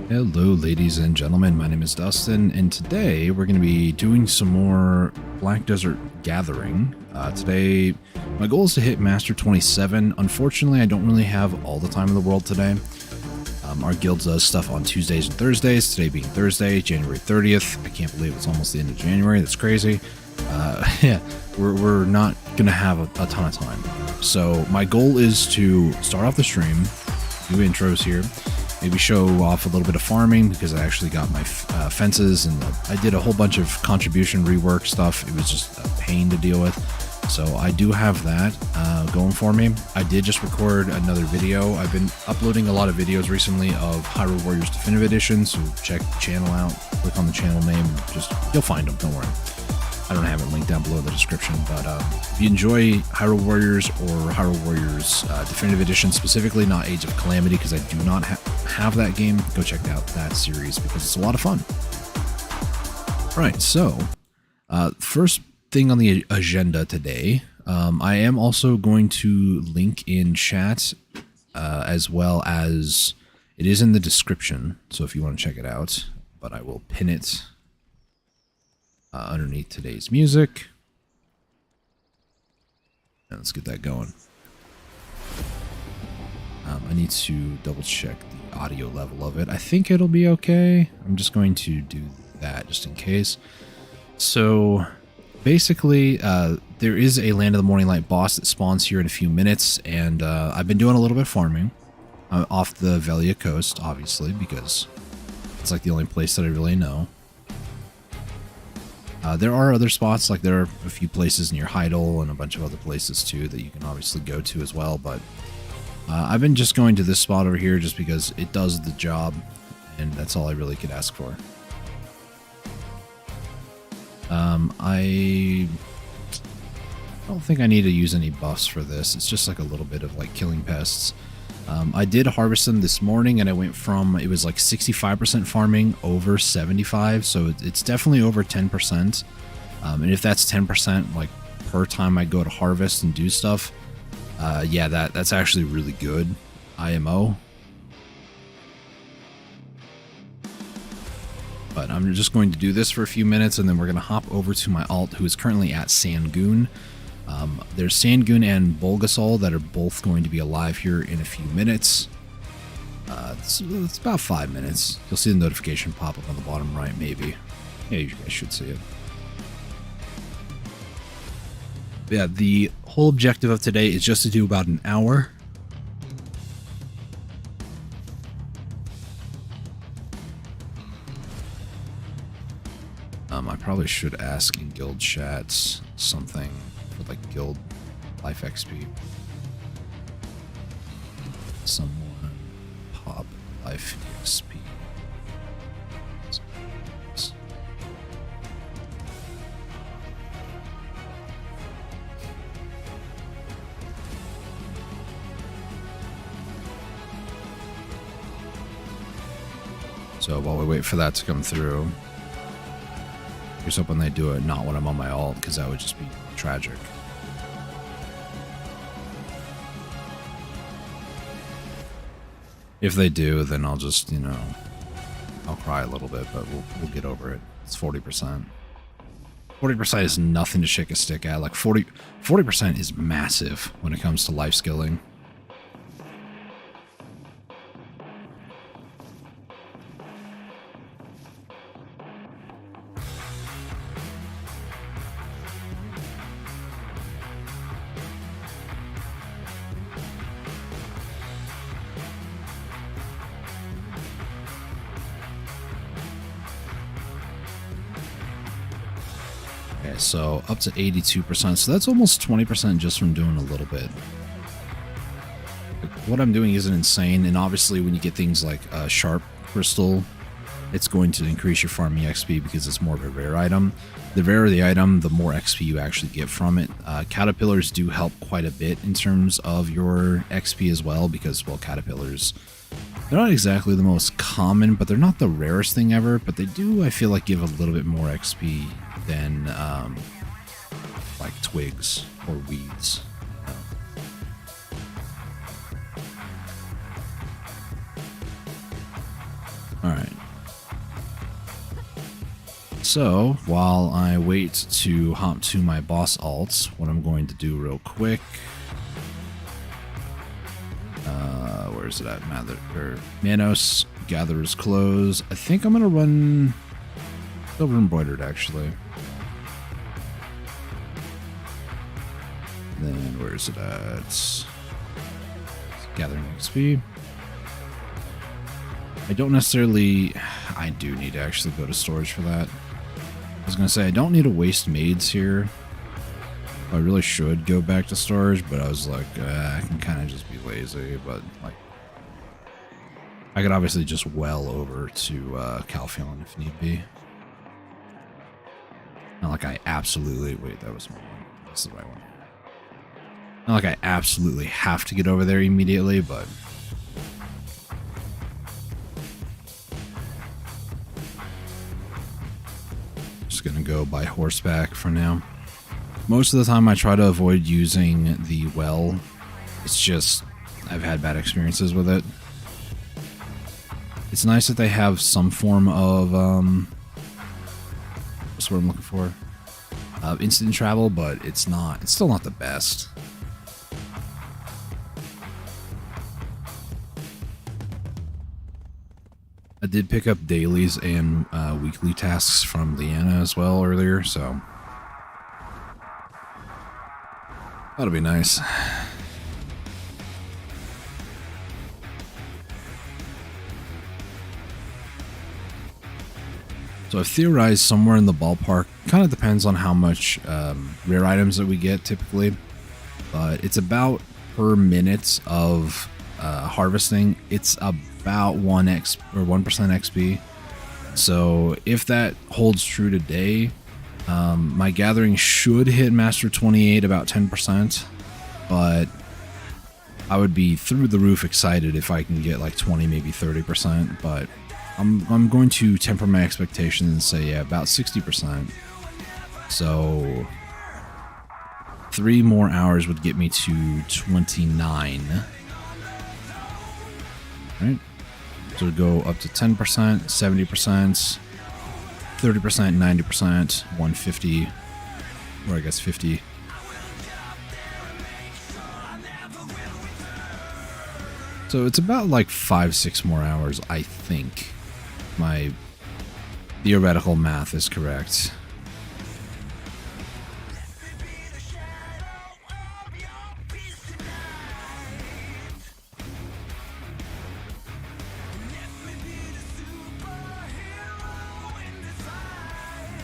Hello, ladies and gentlemen. My name is Dustin, and today we're going to be doing some more Black Desert Gathering. Today, my goal is to hit Master 27. Unfortunately, I don't really have all the time in the world today. Our guild does stuff on Tuesdays and Thursdays, today being Thursday, January 30th. I can't believe it's almost the end of January. That's crazy. Yeah, we're not going to have a ton of time. So my goal is to start off the stream, do intros here, maybe show off a little bit of farming because I actually got my fences and I did a whole bunch of contribution rework stuff. It was just a pain to deal with. So I do have that going for me. I did just record another video. I've been uploading a lot of videos recently of Hyrule Warriors Definitive Edition, so check the channel out, click on the channel name, just you'll find them, don't worry. I don't have it linked down below in the description, but if you enjoy Hyrule Warriors or Hyrule Warriors Definitive Edition, specifically not Age of Calamity, because I do not have that game, go check out that series because it's a lot of fun. All right, so first thing on the agenda today, I am also going to link in chat as well as it is in the description, so if you want to check it out, but I will pin it underneath today's music. And let's get that going. I need to double check the audio level of it. I think it'll be okay. I'm just going to do that just in case. So basically, there is a Land of the Morning Light boss that spawns here in a few minutes, and I've been doing a little bit of farming off the Velia coast, obviously, because it's like the only place that I really know. There are other spots, like there are a few places near Heidel and a bunch of other places too that you can obviously go to as well, but I've been just going to this spot over here just because it does the job, and that's all I really could ask for. I don't think I need to use any buffs for this. It's just like a little bit of like killing pests. I did harvest them this morning, and I went from, it was like 65% farming over 75, so it's definitely over 10%. And if that's 10% like per time I go to harvest and do stuff, yeah, that's actually really good IMO. But I'm just going to do this for a few minutes, and then we're going to hop over to my alt, who is currently at Sangoon. There's Sangoon and Bulgasol that are both going to be alive here in a few minutes. It's about 5 minutes. You'll see the notification pop up on the bottom right, maybe. Yeah, you guys should see it. Yeah, the whole objective of today is just to do about an hour. I probably should ask in guild chats something for like guild life XP. Someone pop life XP. So while we wait for that to come through, here's hoping they do it not when I'm on my alt, because that would just be tragic. If they do, then I'll just, you know, I'll cry a little bit, but we'll get over it. It's 40%. 40% is nothing to shake a stick at. Like 40% is massive when it comes to life skilling. Okay, so up to 82%. So that's almost 20% just from doing a little bit. Like, what I'm doing isn't insane, and obviously when you get things like Sharp Crystal, it's going to increase your farming XP because it's more of a rare item. The rarer the item, the more XP you actually get from it. Caterpillars do help quite a bit in terms of your XP as well, because, well, caterpillars, they're not exactly the most common, but they're not the rarest thing ever, but they do, I feel like, give a little bit more XP than like twigs or weeds. All right. So while I wait to hop to my boss alts, what I'm going to do real quick. Where's it at? Manos, Gatherer's Close. I think I'm going to run Silver Embroidered, actually. Then where is it at? Gathering XP. I don't necessarily... I do need to actually go to storage for that. I was going to say, I don't need to waste maids here. I really should go back to storage, but I was like, I can kind of just be lazy, but like... I could obviously just well over to Calpheon if need be. Not like I absolutely... Wait, that was the wrong one. That's the right one. Not like I absolutely have to get over there immediately, but... Just gonna go by horseback for now. Most of the time I try to avoid using the well. It's just, I've had bad experiences with it. It's nice that they have some form of, what's the word I'm looking for? Instant travel, but it's still not the best. I did pick up dailies and weekly tasks from Leanna as well earlier, so that'll be nice. So I've theorized somewhere in the ballpark. Kind of depends on how much rare items that we get typically, but it's about per minute of harvesting. It's about 1x or 1% XP. So if that holds true today, my gathering should hit Master 28 about 10%, but I would be through the roof excited if I can get like 20, maybe 30%, but I'm going to temper my expectations and say, yeah, about 60%. So 3 more hours would get me to 29. Right? So it'd go up to 10%, 70%, 30%, 90%, 150, or I guess 50. So it's about like 5-6 more hours, I think. My theoretical math is correct.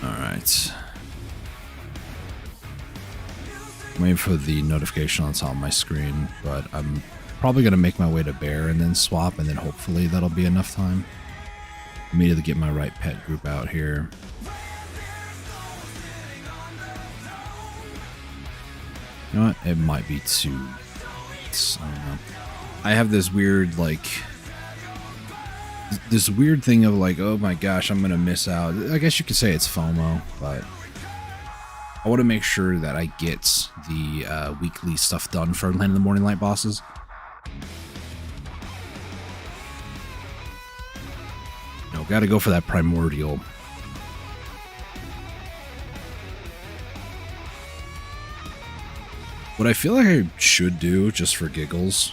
Alright. I'm waiting for the notification on top of my screen, but I'm probably going to make my way to Bear and then swap, and then hopefully that'll be enough time for me to get my right pet group out here. You know what? It might be too... I don't know. I have this weird, like... This weird thing of like, oh my gosh, I'm going to miss out. I guess you could say it's FOMO, but... I want to make sure that I get the weekly stuff done for Land of the Morning Light bosses. No, gotta go for that primordial. What I feel like I should do, just for giggles...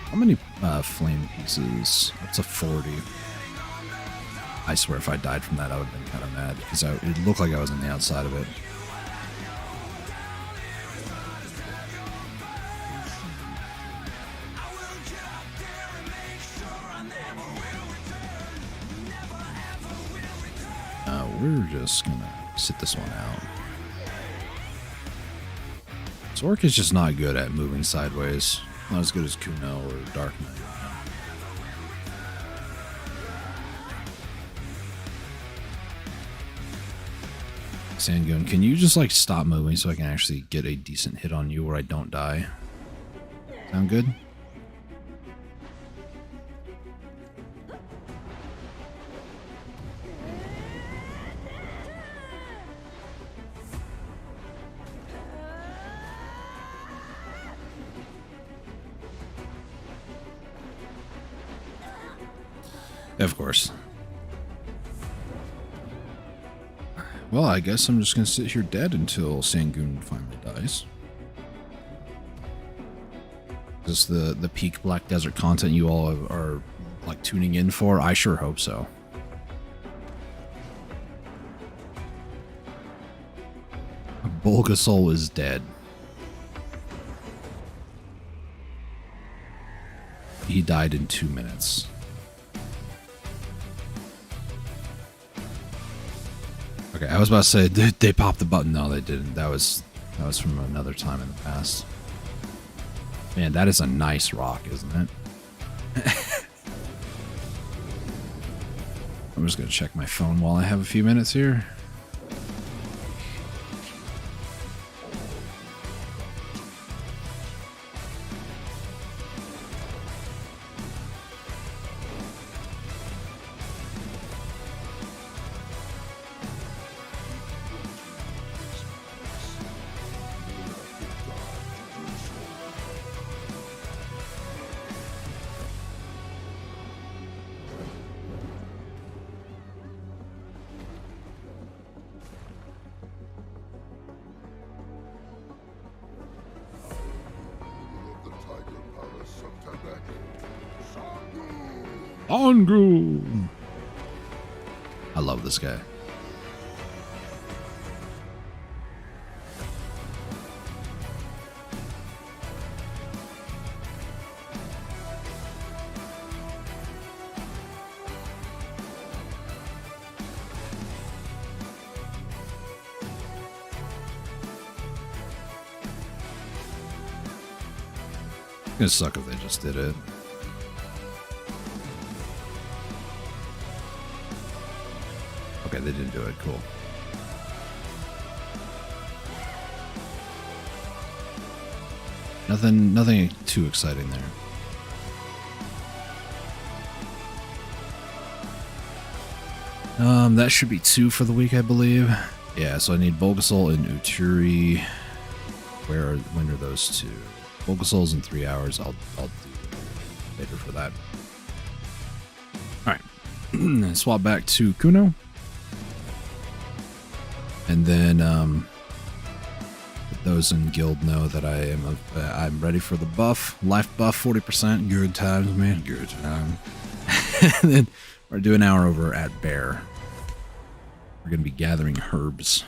How many flame pieces? Up to 40. I swear if I died from that, I would have been kind of mad, because it looked like I was on the outside of it. We're just gonna sit this one out. Zork is just not good at moving sideways. Not as good as Kuno or Dark Knight. Sangoon, can you just like stop moving so I can actually get a decent hit on you where I don't die? Sound good? Of course. Well, I guess I'm just gonna sit here dead until Sangoon finally dies. Is this the peak Black Desert content you all are like tuning in for? I sure hope so. Bulgasol is dead. He died in 2 minutes. Okay, I was about to say, did they popped the button? No, they didn't. That was from another time in the past. Man, that is a nice rock, isn't it? I'm just gonna check my phone while I have a few minutes here. Ongru! I love this guy. It's gonna suck if they just did it. Okay, they didn't do it. Cool. Nothing too exciting there. That should be 2 for the week, I believe. Yeah, so I need Bulgasol and Uturi. When are those two? Bulgasol's in 3 hours. I'll do later for that. Alright. Swap back to Kuno. And then those in guild know that I'm ready for the buff. Life buff 40%. Good times, man. Good time. And then we're doing an hour over at Bear. We're gonna be gathering herbs.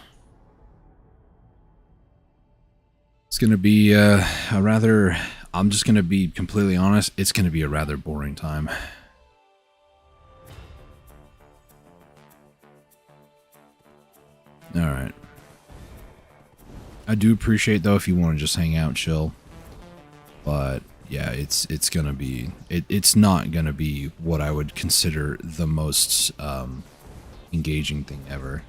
It's gonna be I'm just gonna be completely honest, it's gonna be a rather boring time. Alright. I do appreciate though if you want to just hang out, chill. But yeah, it's gonna be it's not gonna be what I would consider the most engaging thing ever.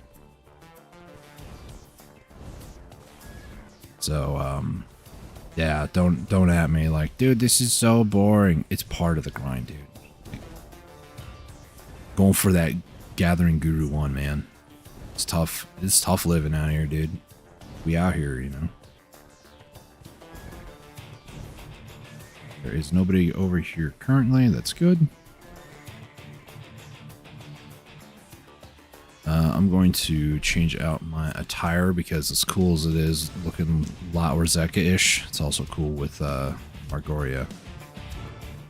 So yeah, don't at me like, dude, this is so boring. It's part of the grind, dude. Like, going for that Gathering Guru 1, man. It's tough. It's tough living out here, dude. We out here, you know. There is nobody over here currently. That's good. I'm going to change out my attire because as cool as it is, looking a lot Orzeka-ish, it's also cool with Margoria.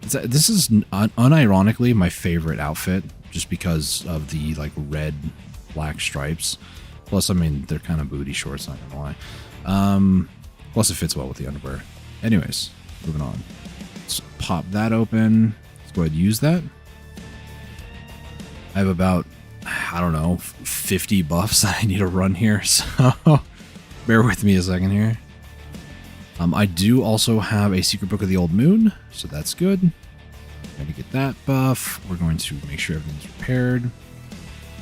This is unironically my favorite outfit just because of the like red black stripes. Plus, I mean, they're kind of booty shorts, not gonna lie. Plus, it fits well with the underwear. Anyways, moving on. Let's pop that open. Let's go ahead and use that. I have about, I don't know, 50 buffs that I need to run here, so bear with me a second here. I do also have a secret book of the Old Moon, so that's good. Going to get that buff. We're going to make sure everything's repaired.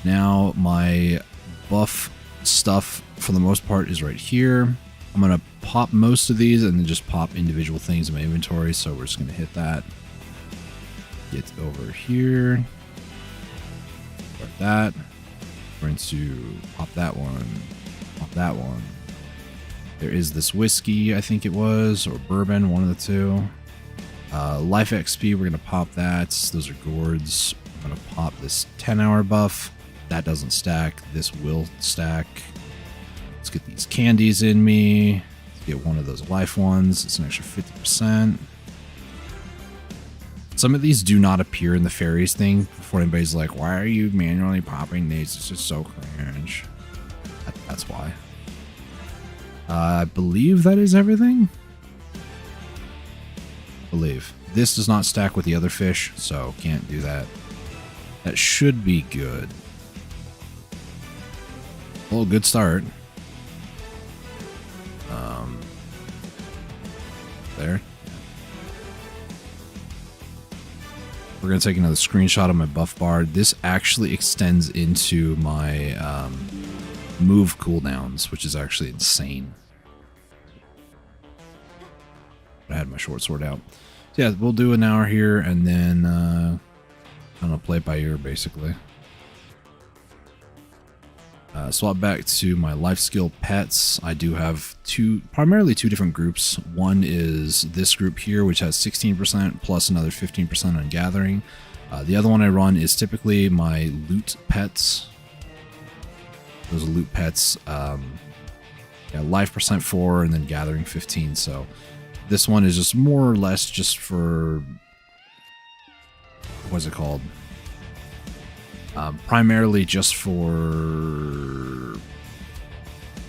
Now, my buff stuff, for the most part, is right here. I'm going to pop most of these and then just pop individual things in my inventory, so we're just going to hit that. Get over here. Start that. We're going to pop that one. Pop that one. There is this whiskey, I think it was, or bourbon, one of the two. Life XP, we're going to pop that. Those are gourds. I'm going to pop this 10-hour buff. That doesn't stack. This will stack. Let's get these candies in me. Let's get one of those life ones. It's an extra 50%. Some of these do not appear in the fairies thing before anybody's like, why are you manually popping these? It's just so cringe. That's why. I believe that is everything. Believe. This does not stack with the other fish, so can't do that. That should be good. Well, good start. There. We're going to take another screenshot of my buff bar. This actually extends into my move cooldowns, which is actually insane. I had my short sword out. So yeah, we'll do an hour here, and then I don't know, play it by ear, basically. Swap back to my life skill pets. I do have primarily two different groups. One is this group here, which has 16% plus another 15% on gathering. The other one I run is typically my loot pets. Those are loot pets. Yeah, life percent 4 and then gathering 15. So this one is just more or less just for, what's it called? Primarily just for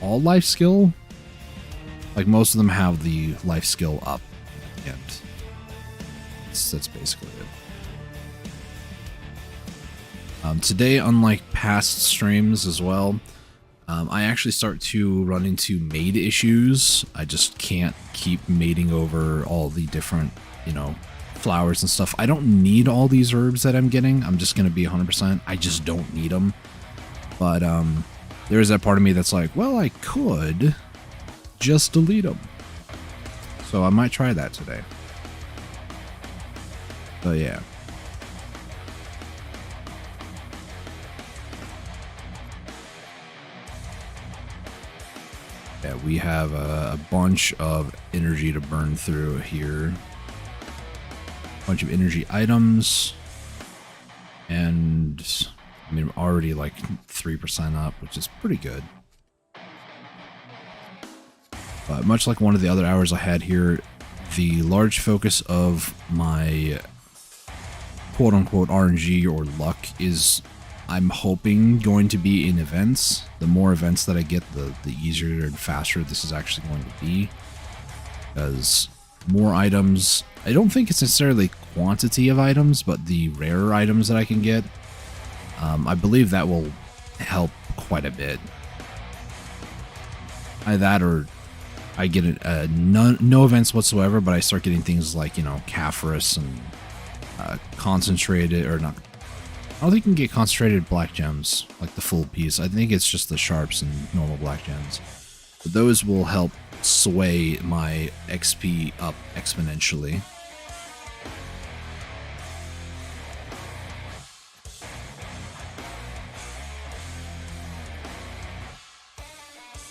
all life skill. Like most of them have the life skill up at the end. That's basically it. Today, unlike past streams as well, I actually start to run into maid issues. I just can't keep mating over all the different, flowers and stuff. I don't need all these herbs that I'm getting. I'm just going to be 100%. I just don't need them. But there's that part of me that's like, well, I could just delete them. So I might try that today. But yeah. Yeah, we have a bunch of energy to burn through here. Bunch of energy items, and I mean, I'm already like 3% up, which is pretty good. But much like one of the other hours I had here, the large focus of my quote-unquote RNG or luck is, I'm hoping, going to be in events. The more events that I get, the easier and faster this is actually going to be, because more items. I don't think it's necessarily quantity of items, but the rarer items that I can get. I believe that will help quite a bit. Either that or I get no events whatsoever, but I start getting things like, Caphorus and concentrated, or not. I don't think you can get concentrated black gems, like the full piece. I think it's just the sharps and normal black gems. But those will help sway my XP up exponentially.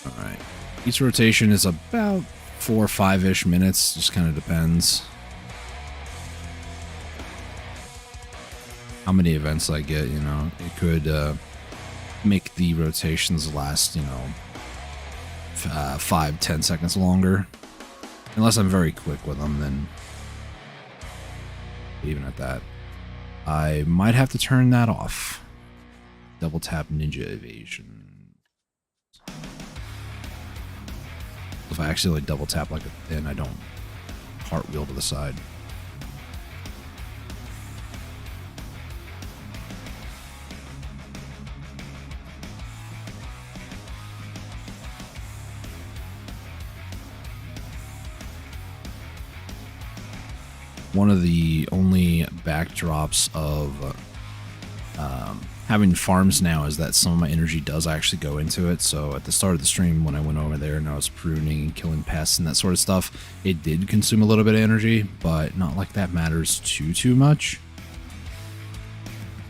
Alright. Each rotation is about 4 or 5-ish minutes, just kind of depends how many events I get, It could make the rotations last, 5-10 seconds longer. Unless I'm very quick with them, then even at that. I might have to turn that off. Double tap ninja evasion. If I accidentally double tap like a pin, I don't cartwheel to the side. One of the only backdrops of having farms now is that some of my energy does actually go into it. So at the start of the stream, when I went over there and I was pruning and killing pests and that sort of stuff, it did consume a little bit of energy, but not like that matters too much.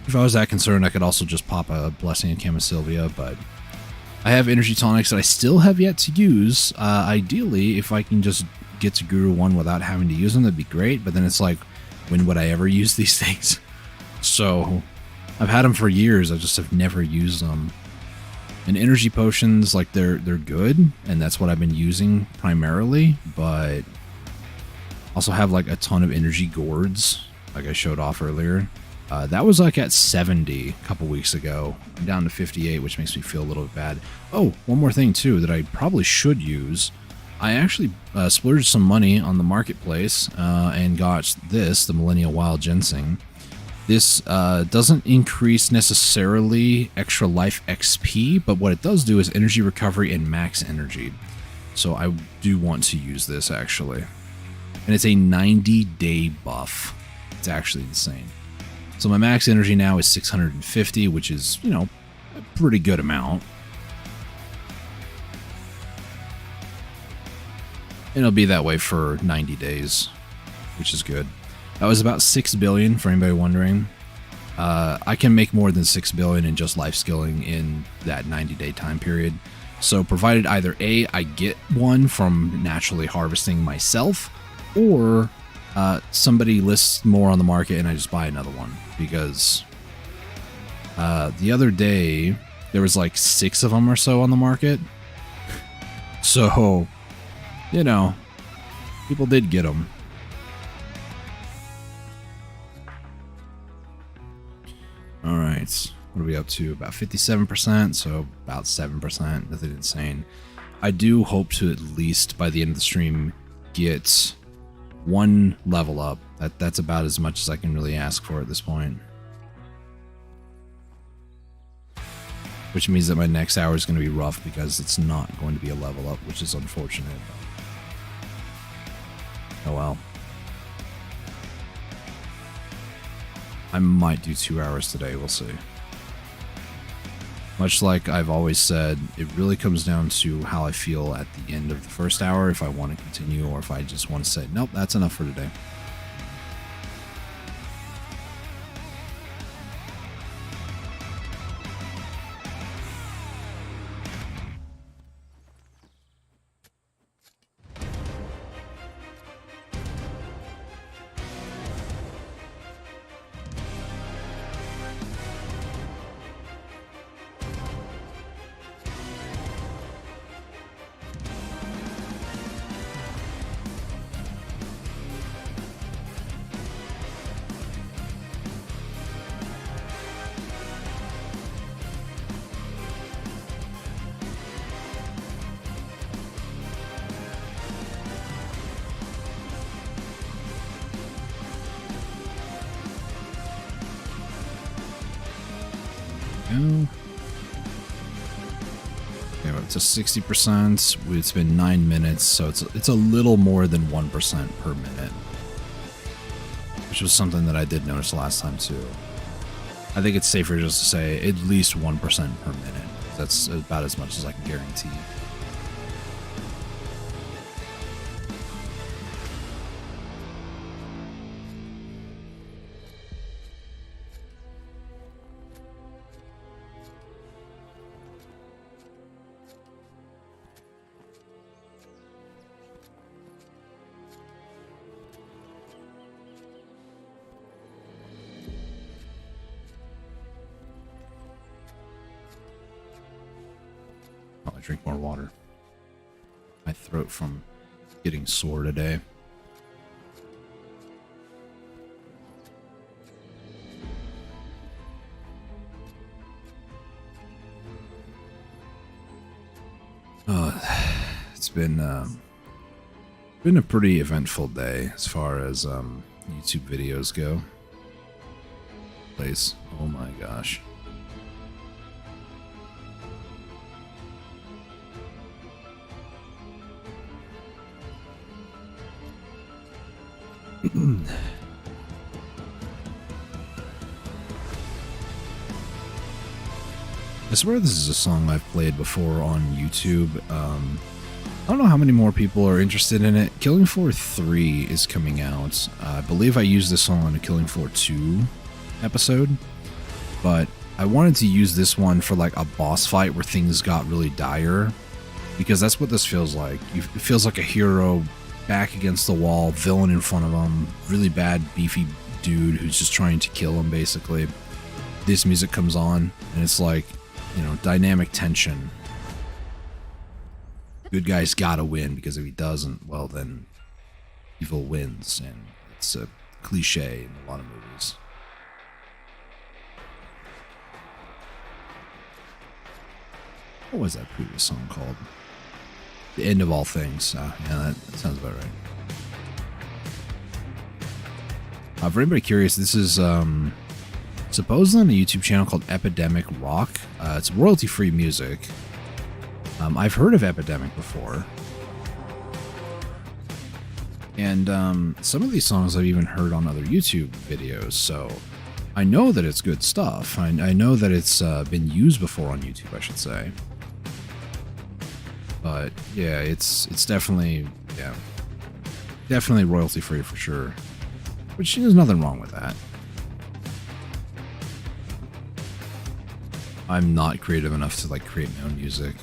If I was that concerned, I could also just pop a Blessing and Camasylvia, but I have energy tonics that I still have yet to use. Ideally, if I can just get to Guru 1 without having to use them, that'd be great, but then it's like, when would I ever use these things? So I've had them for years. I just have never used them. And energy potions, like they're good, and that's what I've been using primarily. But also have like a ton of energy gourds, like I showed off earlier. That was like at 70 a couple weeks ago. I'm down to 58, which makes me feel a little bit bad. Oh, one more thing too that I probably should use. I actually splurged some money on the marketplace and got this, the Millennial Wild Ginseng. This doesn't increase necessarily extra life XP, but what it does do is energy recovery and max energy. So I do want to use this actually. And it's a 90-day buff. It's actually insane. So my max energy now is 650, which is, you know, a pretty good amount. And it'll be that way for 90 days, which is good. That was about 6 billion for anybody wondering. I can make more than 6 billion in just life skilling in that 90-day time period. So provided either A, I get one from naturally harvesting myself, or somebody lists more on the market and I just buy another one. Because the other day, there was like 6 of them or so on the market. So, you know, people did get them. All right, what are we up to? About 57%, so about 7%, nothing insane. I do hope to at least, by the end of the stream, get 1 level up. That's about as much as I can really ask for at this point. Which means that my next hour is going to be rough because it's not going to be a level up, which is unfortunate. Oh well. I might do 2 hours today, we'll see. Much like I've always said, it really comes down to how I feel at the end of the first hour, if I want to continue or if I just want to say, nope, that's enough for today. Okay, it's a 60%. It's been 9 minutes, so it's a little more than 1% per minute, which was something that I did notice last time too. I think it's safer just to say at least 1% per minute. That's about as much as I can guarantee. Probably drink more water. My throat from getting sore today. It's been a pretty eventful day as far as YouTube videos go. Oh my gosh. I swear this is a song I've played before on YouTube. I don't know how many more people are interested in it. Killing Floor 3 is coming out. I believe I used this song on a Killing Floor 2 episode, but I wanted to use this one for like a boss fight where things got really dire, because that's what this feels like. It feels like a hero back against the wall, villain in front of him, really bad beefy dude who's just trying to kill him basically. this music comes on, and it's like, you know, dynamic tension. Good guy's gotta win, because if he doesn't, well, then evil wins, and it's a cliche in a lot of movies. What was that previous song called? The End of All Things. Yeah, that sounds about right. For anybody curious, this is supposedly on a YouTube channel called Epidemic Rock. It's royalty-free music. I've heard of Epidemic before. And some of these songs I've even heard on other YouTube videos, so I know that it's good stuff. I know that it's been used before on YouTube, I should say. But yeah, it's definitely, yeah, definitely royalty-free for sure. Which there's nothing wrong with that. I'm not creative enough to like create my own music.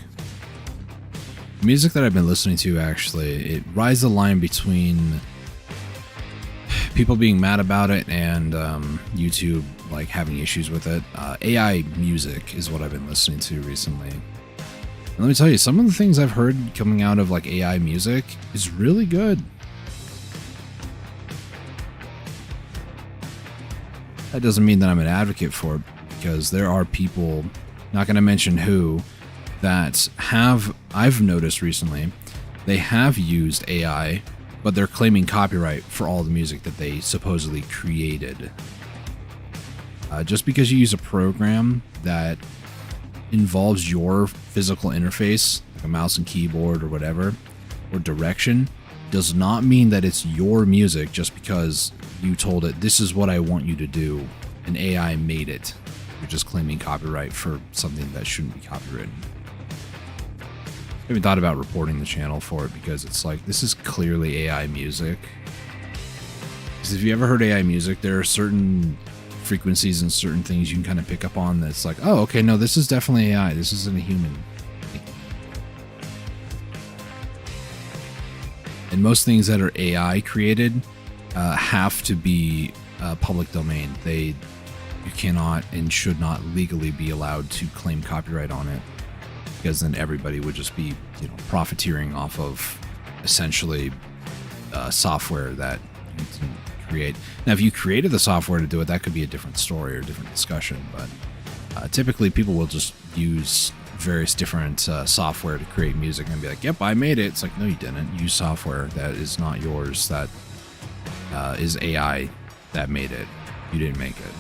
Music that I've been listening to, actually, it rides the line between people being mad about it and YouTube like having issues with it. AI music is what I've been listening to recently. And let me tell you, some of the things I've heard coming out of like AI music is really good. That doesn't mean that I'm an advocate for it, because there are people, not going to mention who, that I've noticed recently, they have used AI, but they're claiming copyright for all the music that they supposedly created. Just because you use a program that involves your physical interface, like a mouse and keyboard or whatever, or direction, does not mean that it's your music just because you told it, this is what I want you to do, and AI made it. You're just claiming copyright for something that shouldn't be copywritten. I haven't thought about reporting the channel for it, because it's like, this is clearly AI music. Because if you ever heard AI music, there are certain frequencies and certain things you can kind of pick up on that's like, oh, okay, no, this is definitely AI. This isn't a human. And most things that are AI created have to be public domain. You cannot and should not legally be allowed to claim copyright on it, because then everybody would just be, you know, profiteering off of essentially software that you can create. Now, if you created the software to do it, that could be a different story or a different discussion. But typically, people will just use various different software to create music and be like, "Yep, I made it." It's like, no, you didn't. Use software that is not yours. That is AI that made it. You didn't make it.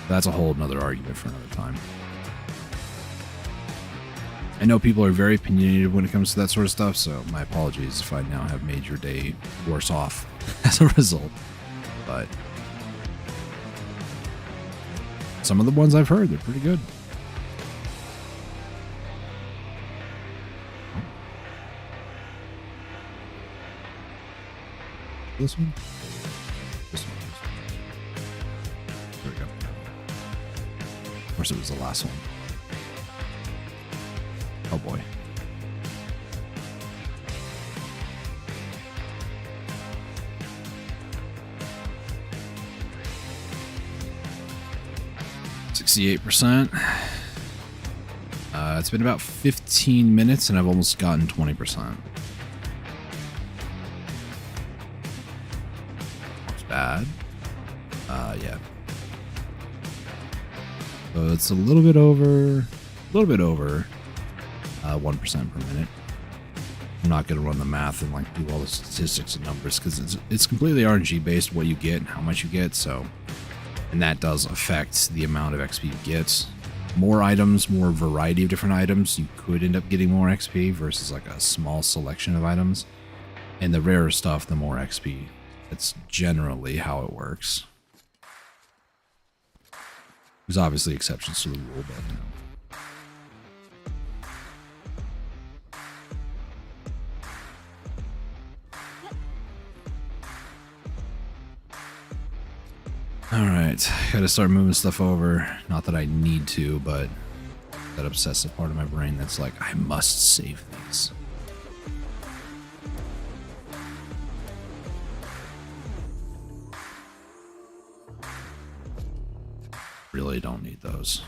That's a whole nother argument for another time. I know people are very opinionated when it comes to that sort of stuff, so my apologies if I now have made your day worse off as a result. But some of the ones I've heard, they're pretty good. This one? This one. There we go. Of course, it was the last one. Oh boy. %. It's been about 15 minutes and I've almost gotten 20%. That's bad. Yeah. So it's a little bit over 1% per minute. I'm not going to run the math and like do all the statistics and numbers, because it's completely RNG based, what you get and how much you get. So, and that does affect the amount of XP you get. More items, more variety of different items, you could end up getting more XP versus like a small selection of items. And the rarer stuff, the more XP. That's generally how it works. There's obviously exceptions to the rule, but you know. Alright, gotta start moving stuff over. Not that I need to, but that obsessive part of my brain that's like, I must save these. Really don't need those.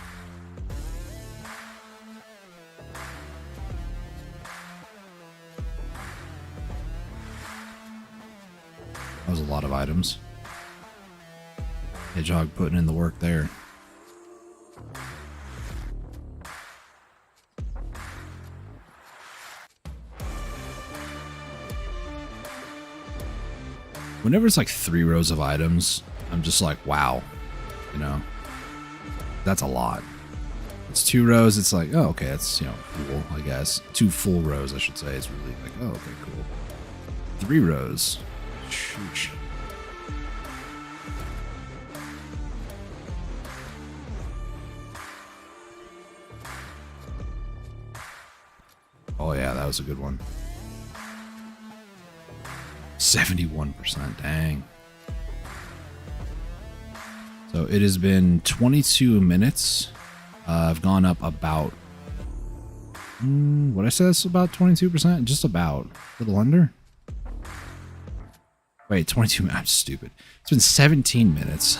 That was a lot of items. Hedgehog putting in the work there. Whenever it's like 3 rows of items, I'm just like, wow, you know, that's a lot. It's 2 rows. It's like, oh, okay, that's, you know, cool, I guess. 2 full rows, I should say. It's really like, oh, okay, cool. 3 rows. Shoosh. Oh, yeah, that was a good one. 71%, dang. So it has been 22 minutes. I've gone up about, what I said, it's about 22%, just about, a little under. Wait, 22 minutes, I'm stupid. It's been 17 minutes.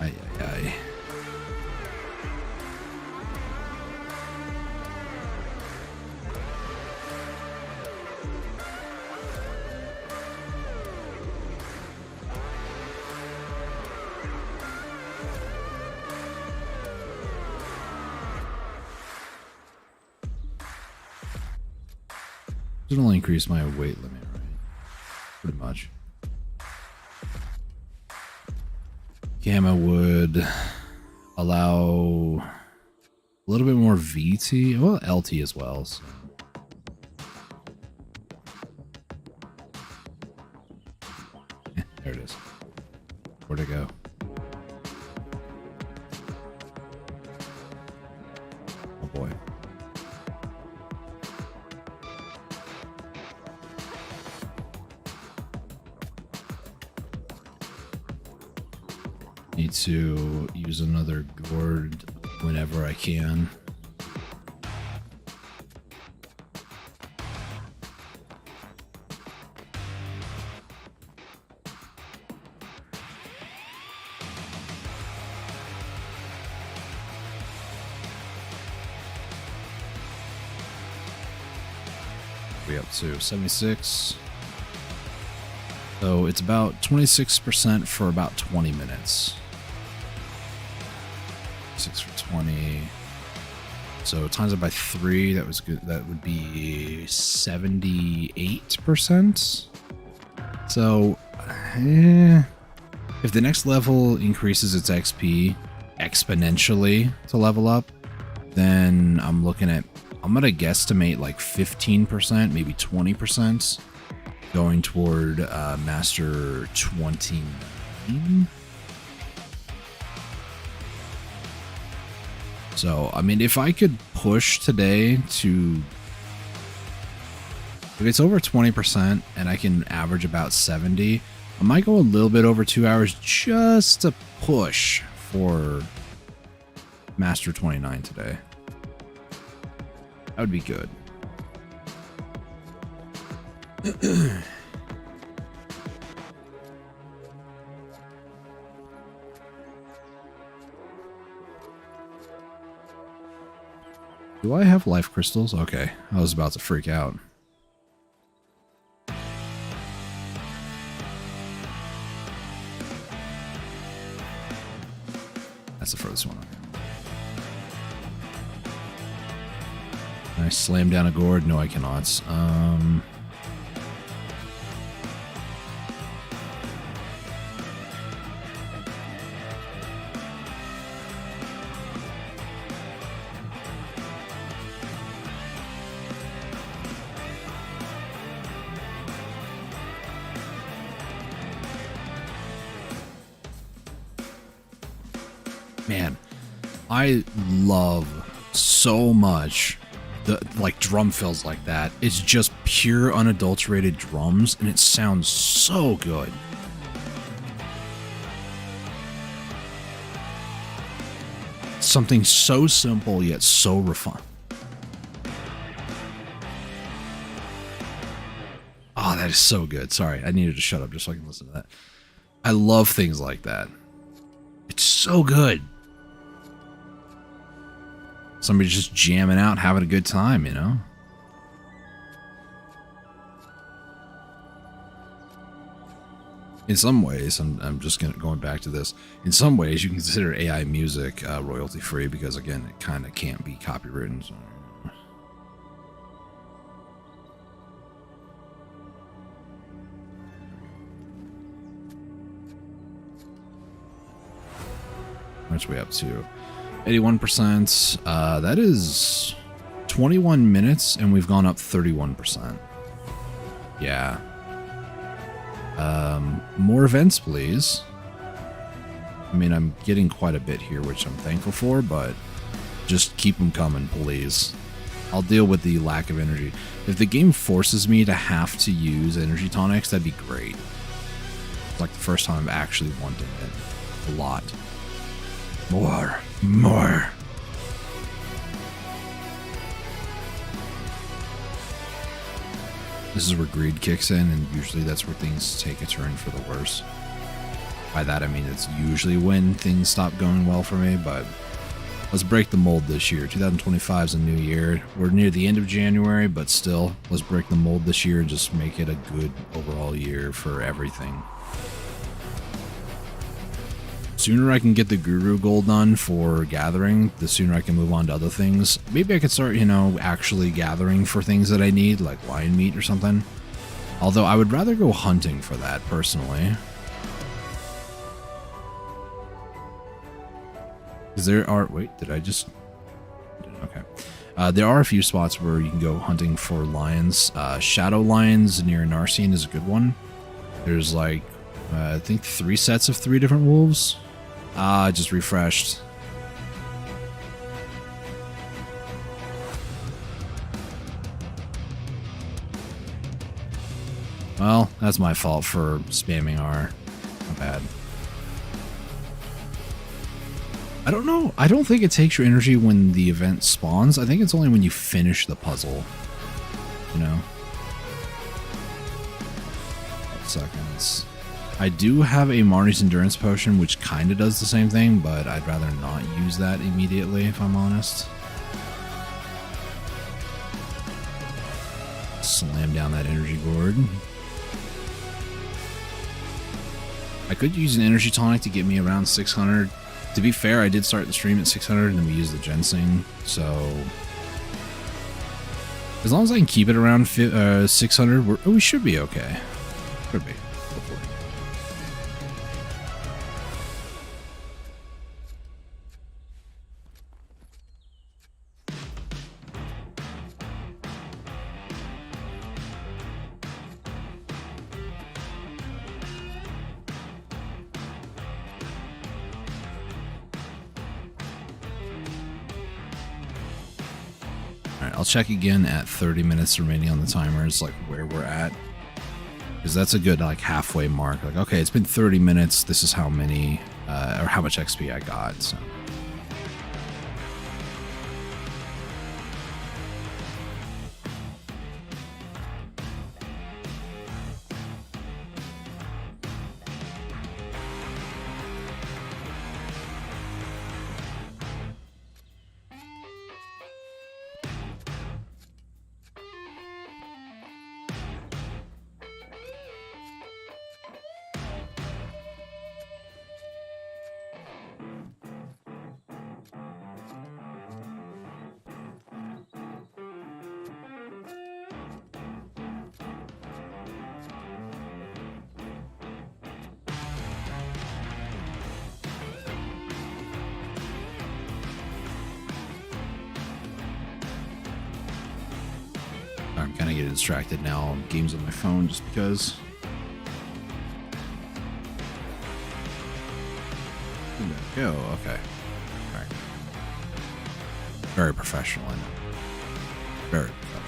Ay, ay, ay. It'll only increase my weight limit, right? Pretty much. Gamma would allow a little bit more VT, well, LT as well. So. There it is. Where'd it go? Oh boy. Need to use another gourd whenever I can. We're up to 76. So it's about 26% for about 20 minutes. 6 for 20. So times it by 3, that was good. That would be 78%. So, if the next level increases its XP exponentially to level up, then I'm looking at, I'm going to guesstimate like 15%, maybe 20% going toward Master 29. So, I mean, if I could push today to, if it's over 20% and I can average about 70, I might go a little bit over 2 hours just to push for Master 29 today. That would be good. Do I have life crystals? Okay, I was about to freak out. That's the furthest one. Can I slam down a gourd? No, I cannot. Man, I love so much the like drum fills like that. It's just pure unadulterated drums and it sounds so good. Something so simple yet so refined. Oh, that is so good. Sorry, I needed to shut up just so I can listen to that. I love things like that. It's so good. Somebody just jamming out, having a good time, you know? In some ways, I'm just going back to this. In some ways, you can consider AI music royalty free because, again, it kind of can't be copywritten. So. Which way up to? 81%. That is 21 minutes, and we've gone up 31%. Yeah. More events, please. I mean, I'm getting quite a bit here, which I'm thankful for, but just keep them coming, please. I'll deal with the lack of energy. If the game forces me to have to use energy tonics, that'd be great. It's like the first time I'm actually wanting it. A lot. More. This is where greed kicks in, and usually that's where things take a turn for the worse. By that I mean it's usually when things stop going well for me, but let's break the mold this year. 2025 is a new year. We're near the end of January, but still, let's break the mold this year and just make it a good overall year for everything. Sooner I can get the Guru goal done for gathering, the sooner I can move on to other things. Maybe I could start, actually gathering for things that I need, like lion meat or something. Although I would rather go hunting for that, personally. Because there are... Wait, did I just... Okay. There are a few spots where you can go hunting for lions. Shadow lions near Narcine is a good one. There's like, I think 3 sets of 3 different wolves. I just refreshed. Well, that's my fault for spamming R. Not bad. I don't know. I don't think it takes your energy when the event spawns. I think it's only when you finish the puzzle. You know? 5 seconds. I do have a Marnie's Endurance Potion, which kind of does the same thing, but I'd rather not use that immediately, if I'm honest. Slam down that energy board. I could use an energy tonic to get me around 600. To be fair, I did start the stream at 600, and then we used the ginseng, so... As long as I can keep it around 600, we should be okay. Could be. Hopefully. Alright, I'll check again at 30 minutes remaining on the timers, like where we're at. Because that's a good, like, halfway mark. Like, okay, it's been 30 minutes, this is how many, or how much XP I got, so... I'm kind of getting distracted now. Games on my phone just because. There we go. Okay. All right. Very professional. I know. Very professional.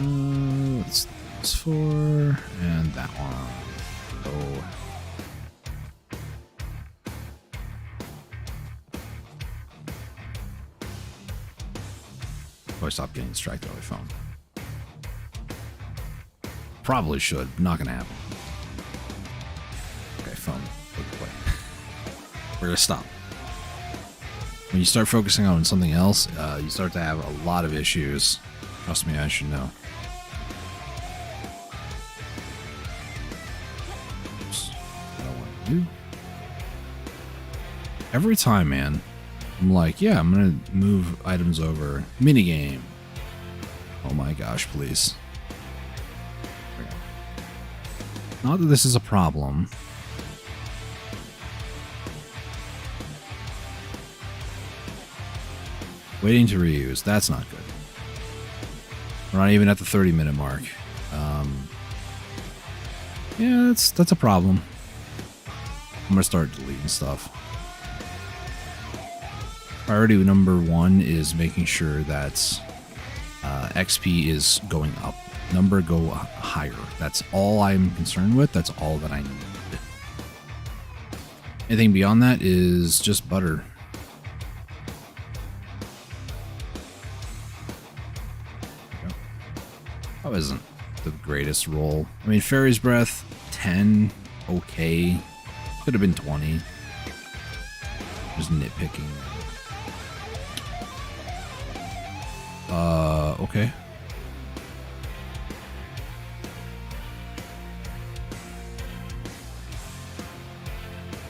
Let's do this 4 and that one. Oh. I stop getting distracted by my phone. Probably should. Not gonna happen. Okay, phone. Put it away. We're gonna stop. When you start focusing on something else, you start to have a lot of issues. Trust me, I should know. Oops. I don't want to do. Every time, man, I'm like, yeah, I'm gonna move items over. Minigame. Oh my gosh, please. Not that this is a problem. Waiting to reuse. That's not good. We're not even at the 30-minute mark. Yeah, that's a problem. I'm gonna start deleting stuff. Priority number 1 is making sure that XP is going up. Number go higher. That's all I'm concerned with. That's all that I need. Anything beyond that is just butter. That wasn't the greatest roll. I mean, Fairy's Breath, 10, okay. Could have been 20. Just nitpicking. Okay.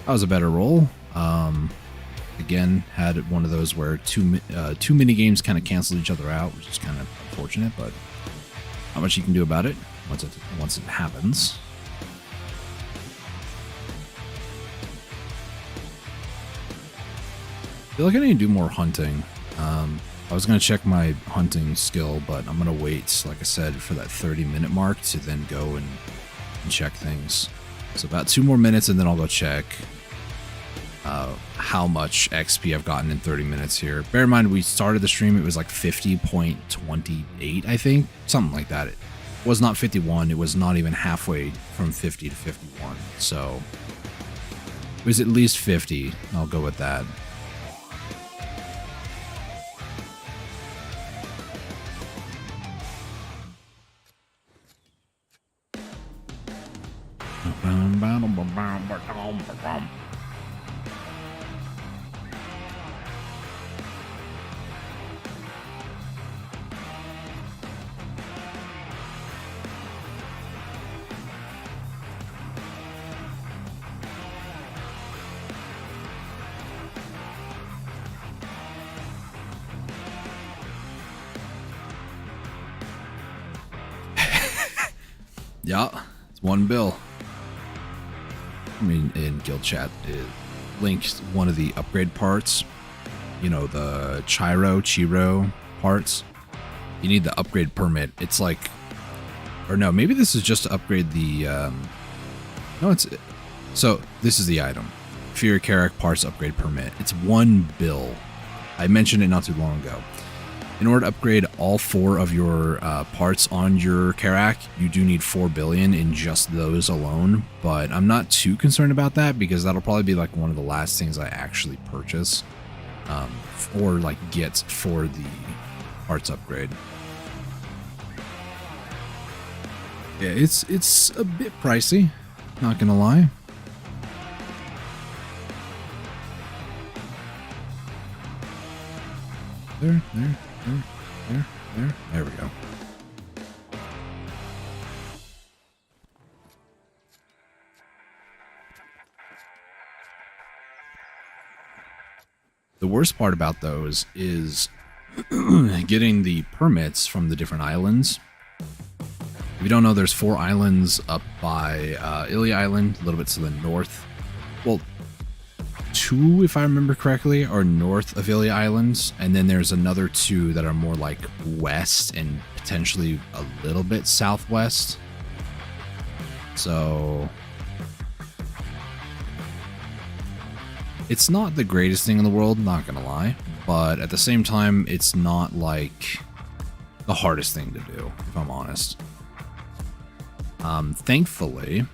That was a better roll. Again, had one of those where two mini games kind of canceled each other out, which is kind of unfortunate, but not much you can do about it once it happens. I feel like I need to do more hunting. I was going to check my hunting skill, but I'm going to wait, like I said, for that 30-minute mark to then go and check things. So about 2 more minutes, and then I'll go check how much XP I've gotten in 30 minutes here. Bear in mind, we started the stream, it was like 50.28, I think. Something like that. It was not 51. It was not even halfway from 50 to 51. So it was at least 50. I'll go with that. Yeah, it's 1 bill. I mean, in guild chat, it links one of the upgrade parts. You know, the Chiro parts. You need the upgrade permit. It's like, or no, maybe this is just to upgrade the. No, it's. So this is the item. Fear Carrack parts upgrade permit. It's 1 bill. I mentioned it not too long ago. In order to upgrade all 4 of your parts on your Carrack, you do need 4 billion in just those alone, but I'm not too concerned about that because that'll probably be like one of the last things I actually purchase or like get for the parts upgrade. Yeah, it's a bit pricey, not gonna lie. There we go. The worst part about those is getting the permits from the different islands. If you don't know, there's 4 islands up by Ilya Island, a little bit to the north. Well, 2, if I remember correctly, are north of Ilya Islands, and then there's another 2 that are more like west and potentially a little bit southwest. So it's not the greatest thing in the world, not gonna lie, but at the same time, it's not like the hardest thing to do, if I'm honest. Thankfully,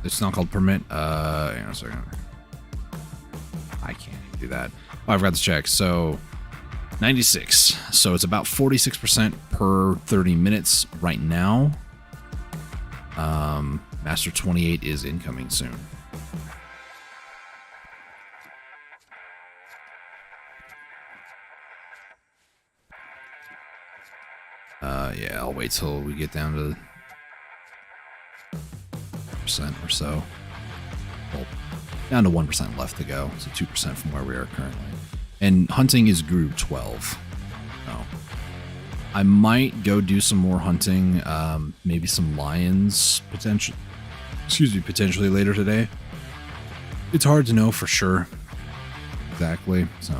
it's not called permit. Hang on a second. I can't even do that. Oh, I forgot to check. So 96. So it's about 46% per 30 minutes right now. Master 28 is incoming soon. Yeah, I'll wait till we get down to percent or so. Well, down to 1% left to go, so 2% from where we are currently. And hunting is group 12. So I might go do some more hunting, maybe some lions potentially later today. It's hard to know for sure exactly, so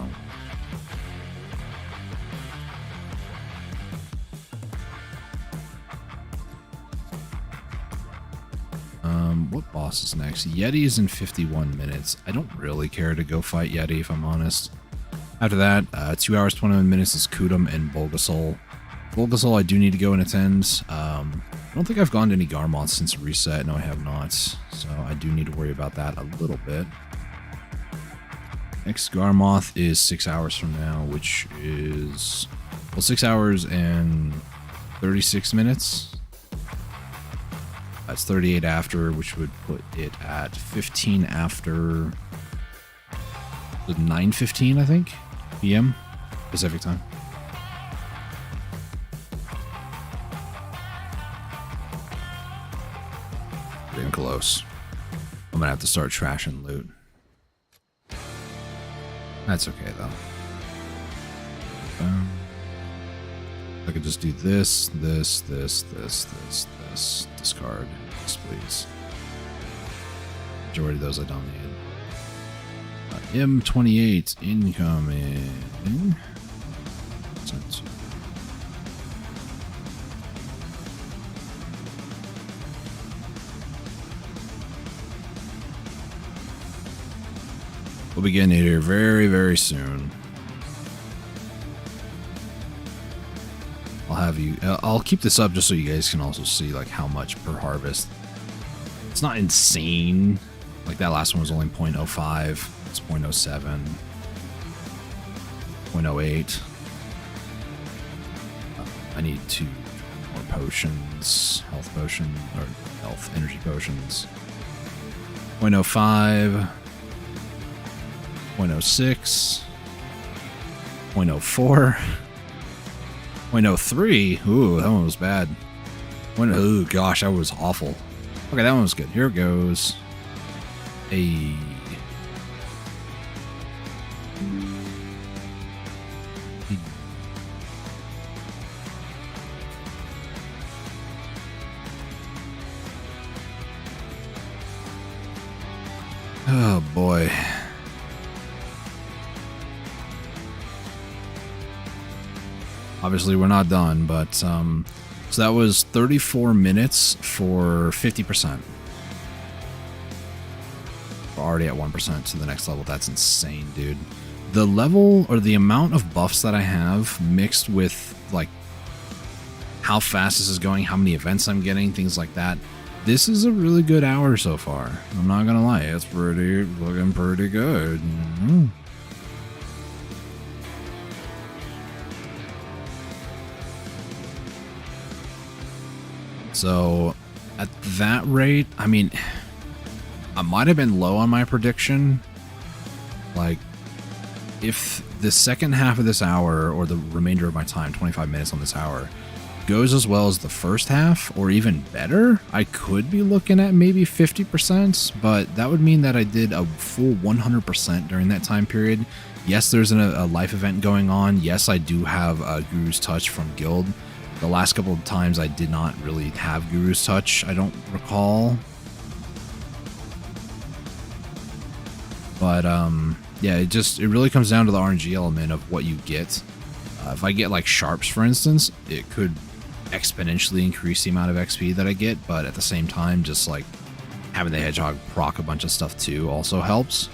what boss is next? Yeti is in 51 minutes. I don't really care to go fight Yeti, if I'm honest. After that, 2 hours, 21 minutes is Kudum and Bulgasol. Bulgasol I do need to go and attend. I don't think I've gone to any Garmoth since reset. No, I have not. So I do need to worry about that a little bit. Next Garmoth is 6 hours from now, which is, well, 6 hours and 36 minutes. That's 38 after, which would put it at 15 after 9:15, I think, p.m. Pacific time. Getting close. I'm gonna have to start trashing loot. That's okay though. I could just do this, discard, yes, please. Majority of those I don't need. M28 incoming. We'll be getting it here very, very soon. I'll keep this up just so you guys can also see like how much per harvest. It's not insane. Like that last one was only 0.05. It's 0.07. 0.08. I need 2 more potions. Health potion, or health energy potions. 0.05. 0.06. 0.04. 0.03. Ooh, that one was bad. Oh gosh, that was awful. Okay, that one was good. Here it goes. Oh boy. Obviously, we're not done, but so that was 34 minutes for 50%. We're already at 1% to the next level. That's insane, dude. The level or the amount of buffs that I have mixed with like how fast this is going, how many events I'm getting, things like that. This is a really good hour so far. I'm not gonna lie, it's looking pretty good. Mm-hmm. So at that rate, I mean, I might have been low on my prediction. Like, if the second half of this hour, or the remainder of my time, 25 minutes on this hour, goes as well as the first half, or even better, I could be looking at maybe 50%, but that would mean that I did a full 100% during that time period. Yes, there's a life event going on. Yes, I do have a Guru's Touch from Guild. The last couple of times I did not really have Guru's Touch, I don't recall. But, yeah, it really comes down to the RNG element of what you get. If I get, like, Sharps, for instance, it could exponentially increase the amount of XP that I get, but at the same time, just, like, having the Hedgehog proc a bunch of stuff, too, also helps.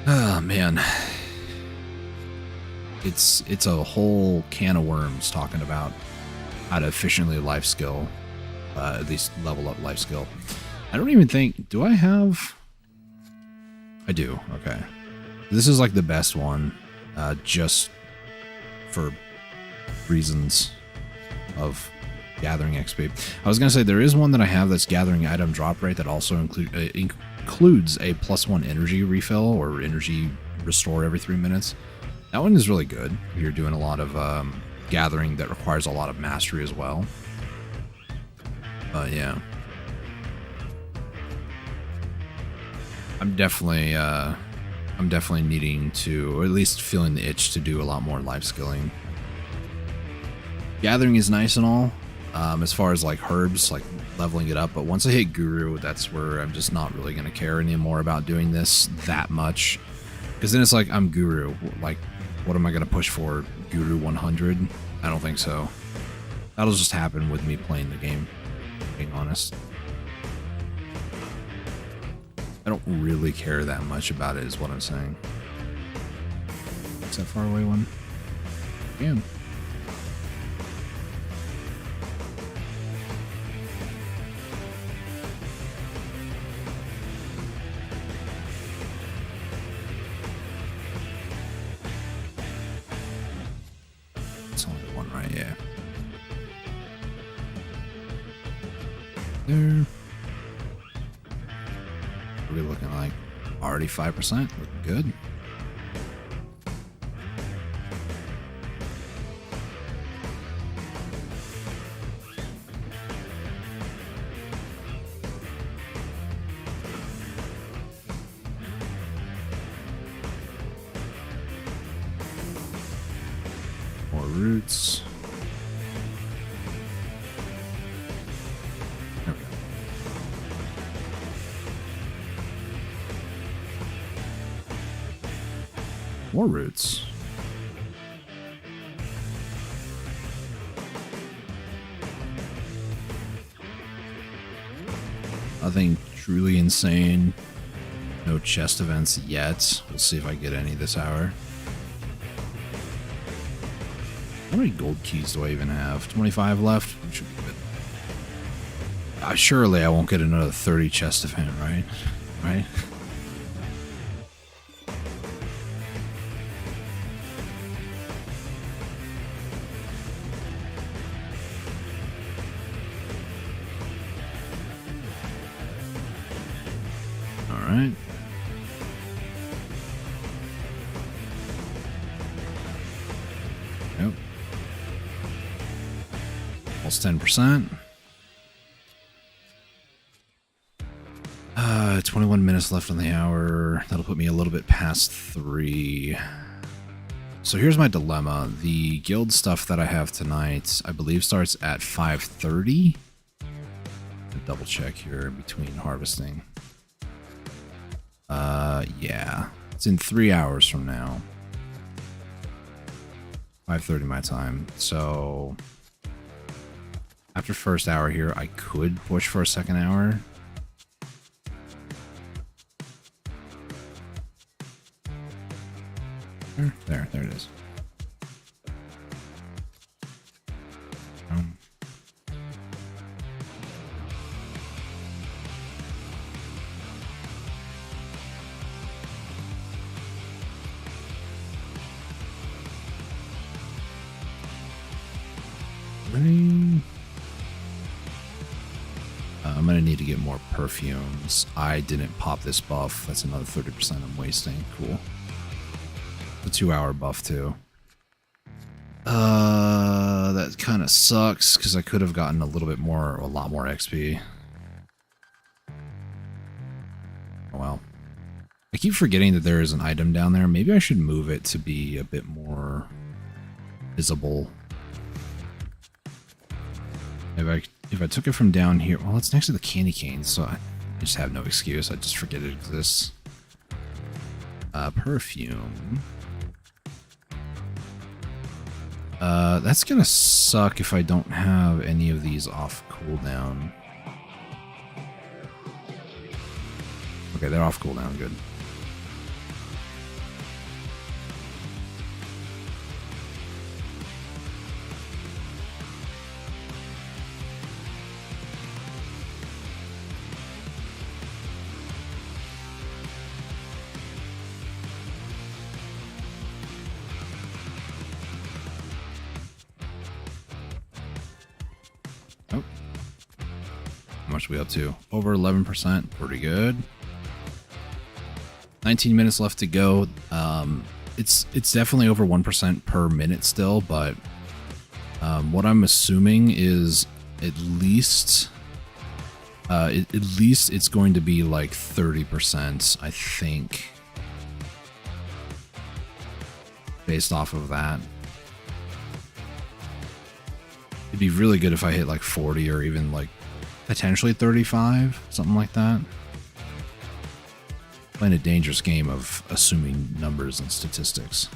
Oh, man. it's a whole can of worms talking about how to efficiently life skill, at least level up life skill. I don't even think, do I have? I do. Okay, this is like the best one, just for reasons of gathering XP. I was gonna say there is one that I have that's gathering item drop rate that also includes a +1 energy refill or energy restore every 3 minutes. That one is really good if you're doing a lot of gathering that requires a lot of mastery as well. But yeah, I'm definitely needing to, or at least feeling the itch to do a lot more life skilling. Gathering is nice and all, as far as like herbs, like leveling it up, but once I hit Guru, that's where I'm just not really going to care anymore about doing this that much, because then it's like, I'm Guru, like what am I going to push for? Guru 100? I don't think so. That'll just happen with me playing the game, being honest. I don't really care that much about it, is what I'm saying. Is that far away one? Damn. It's only one, right? Yeah. There. What are we looking like? Already 5%? Looking good. More roots. There we go. More roots. Nothing truly insane. No chest events yet. We'll see if I get any this hour. How many gold keys do I even have? 25 left? Which should be good. Surely I won't get another 30 chest event, right? Right? Alright. Nope. Almost 10%. 21 minutes left on the hour. That'll put me a little bit past 3. So here's my dilemma. The guild stuff that I have tonight, I believe, starts at 5:30. Double check here between harvesting. Yeah. It's in 3 hours from now. 5:30 my time. So after first hour here, I could push for a second hour. There it is. I'm gonna need to get more perfumes. I didn't pop this buff. That's another 30% I'm wasting. Cool. The 2-hour buff too. That kind of sucks because I could have gotten a little bit more, a lot more XP. Oh well. I keep forgetting that there is an item down there. Maybe I should move it to be a bit more visible. If I took it from down here, well, it's next to the candy canes, so I just have no excuse. I just forget it exists. Perfume. That's gonna suck if I don't have any of these off cooldown. Okay, they're off cooldown, good. much are we up to? Over 11%. Pretty good. 19 minutes left to go. It's definitely over 1% per minute still, but what I'm assuming is at least it's going to be like 30%, I think, based off of that. It'd be really good if I hit like 40 or even like potentially 35, something like that. Playing a dangerous game of assuming numbers and statistics.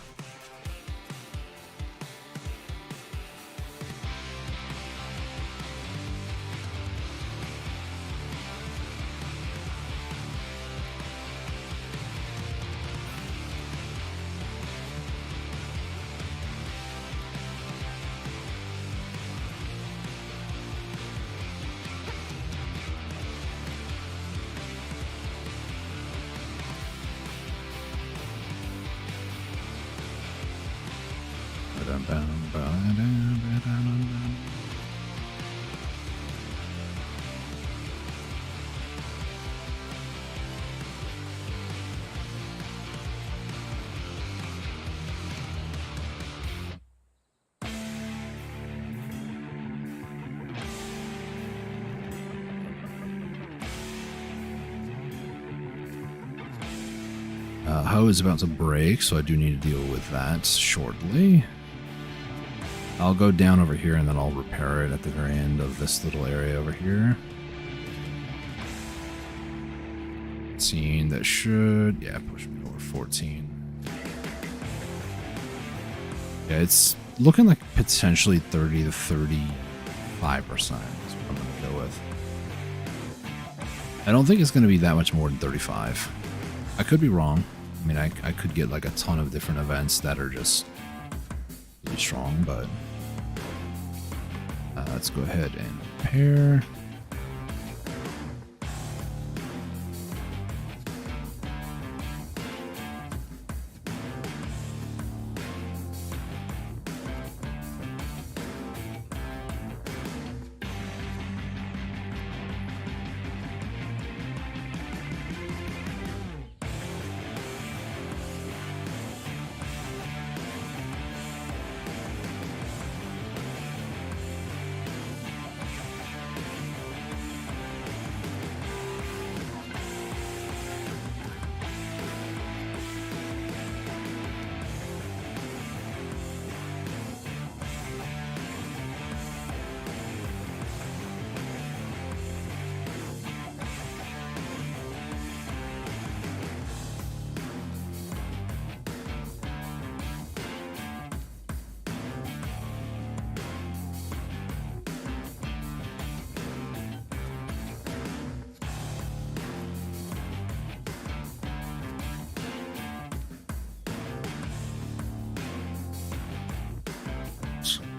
Hoe is about to break, so I do need to deal with that shortly. I'll go down over here and then I'll repair it at the very end of this little area over here. Seeing that should, yeah, push me over 14. Yeah, it's looking like potentially 30 to 35% is what I'm going to go with. I don't think it's going to be that much more than 35. I could be wrong. I mean, I could get like a ton of different events that are just really strong, but let's go ahead and repair.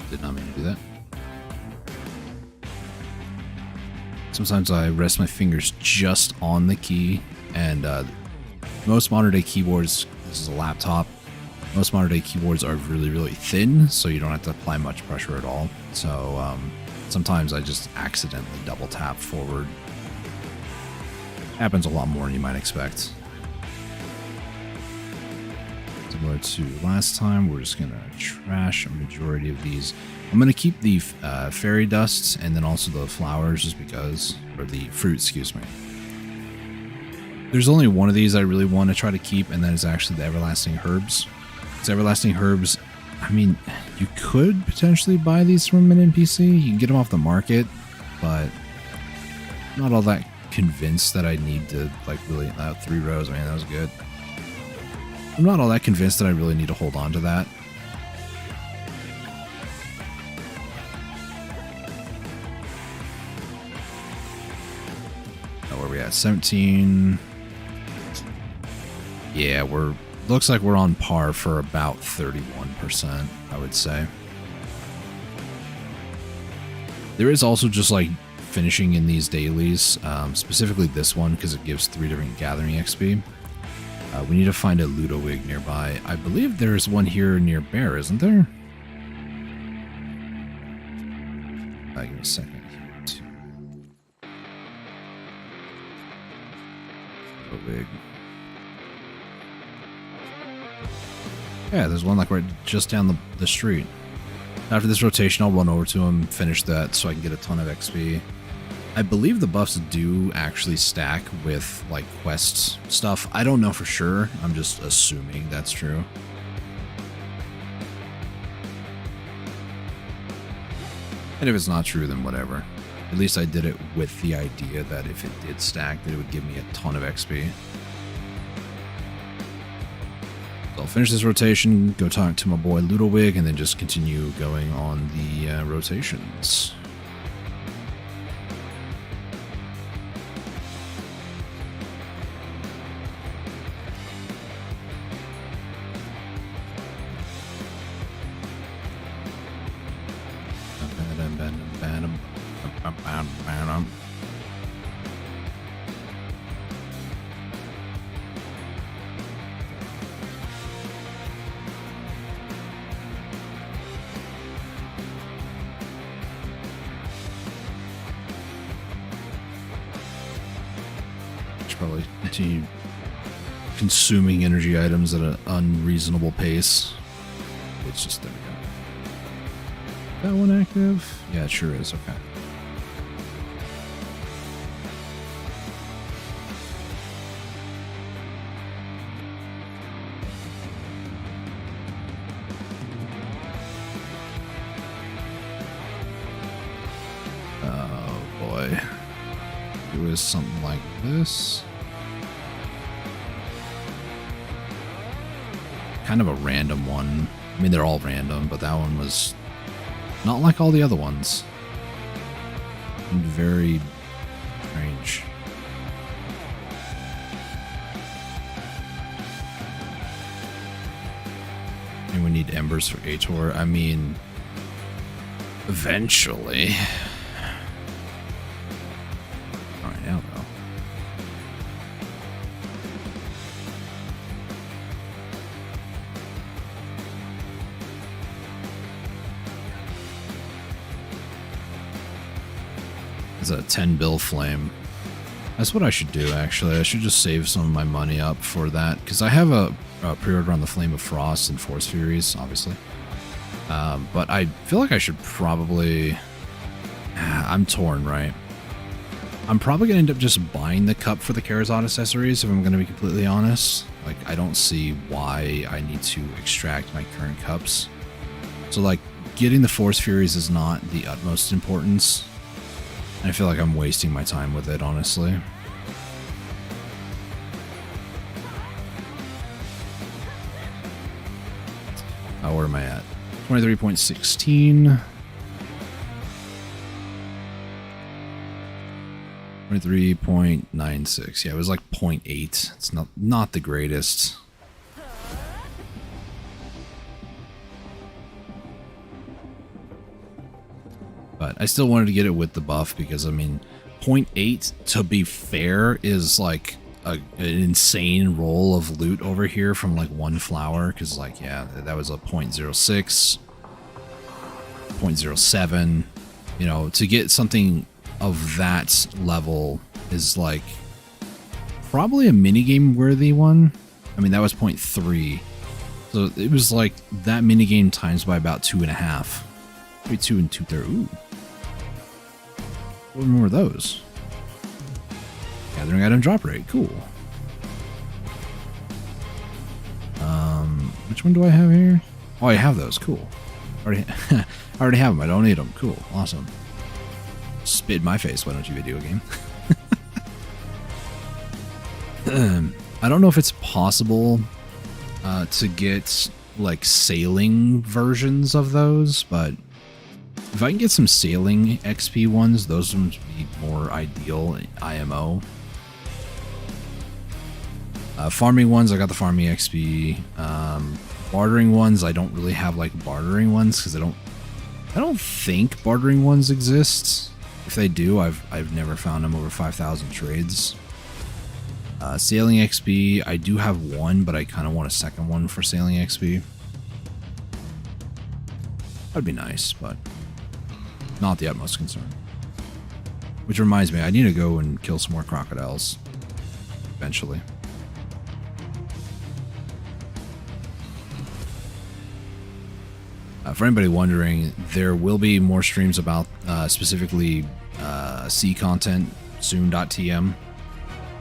Did not mean to do that. Sometimes I rest my fingers just on the key, and most modern day keyboards, this is a laptop, most modern day keyboards are really, really thin, so you don't have to apply much pressure at all. So sometimes I just accidentally double tap forward. Happens a lot more than you might expect. Similar to last time, we're just gonna trash a majority of these. I'm gonna keep the fairy dusts and then also the flowers just because, or the fruit, excuse me. There's only one of these I really want to try to keep, and that is actually the everlasting herbs. These everlasting herbs, I mean, you could potentially buy these from an NPC. You can get them off the market, but I'm not all that convinced that I need to like really 3 rows. I mean, that was good. I'm not all that convinced that I really need to hold on to that. Oh, where are we at? 17. Yeah, looks like we're on par for about 31%, I would say. There is also just like finishing in these dailies, specifically this one because it gives 3 different gathering XP. We need to find a Ludowig nearby. I believe there's one here near Bear, isn't there? Give me a second here. Oh, big. Yeah, there's one like right just down the street. After this rotation, I'll run over to him, finish that so I can get a ton of XP. I believe the buffs do actually stack with like quest stuff. I don't know for sure. I'm just assuming that's true. And if it's not true, then whatever. At least I did it with the idea that if it did stack, that it would give me a ton of XP. So I'll finish this rotation, go talk to my boy Ludwig, and then just continue going on the rotations. Probably continue consuming energy items at an unreasonable pace. It's just, there we go. That one active? Yeah, it sure is. Okay. Oh boy. It was something like this. Kind of a random one. I mean, they're all random, but that one was not like all the other ones. And very strange. And we need embers for Ator. I mean, eventually. All right, now though. It's a 10 bill flame. That's what I should do, actually. I should just save some of my money up for that, because I have a pre-order on the Flame of Frost and Force Furies, obviously. But I feel like I should probably... I'm torn, right? I'm probably going to end up just buying the cup for the Karazhan accessories, if I'm going to be completely honest. Like, I don't see why I need to extract my current cups. So, like, getting the Force Furies is not the utmost importance. I feel like I'm wasting my time with it, honestly. Where am I at? 23.16. 23.96. Yeah, it was like 0.8. It's not the greatest. But I still wanted to get it with the buff because, I mean, 0.8, to be fair, is like an insane roll of loot over here from like one flower. Because, like, yeah, that was a 0.06, 0.07. You know, to get something of that level is like probably a minigame worthy one. I mean, that was 0.3. So it was like that minigame times by about 2.5. Maybe 2 and 2/3. Ooh. What more of those? Gathering item drop rate. Cool. Which one do I have here? Oh, I have those. Cool. I already have them. I don't need them. Cool. Awesome. Spit in my face. Why don't you, video game? I don't know if it's possible to get like sailing versions of those, but if I can get some sailing XP ones, those ones would be more ideal in IMO. Farming ones, I got the farming XP. Bartering ones, I don't really have like bartering ones because I don't think bartering ones exist. If they do, I've never found them over 5,000 trades. Sailing XP, I do have one, but I kind of want a second one for sailing XP. That'd be nice, but not the utmost concern. Which reminds me, I need to go and kill some more crocodiles. eventually. For anybody wondering, there will be more streams about specifically C content soon.tm.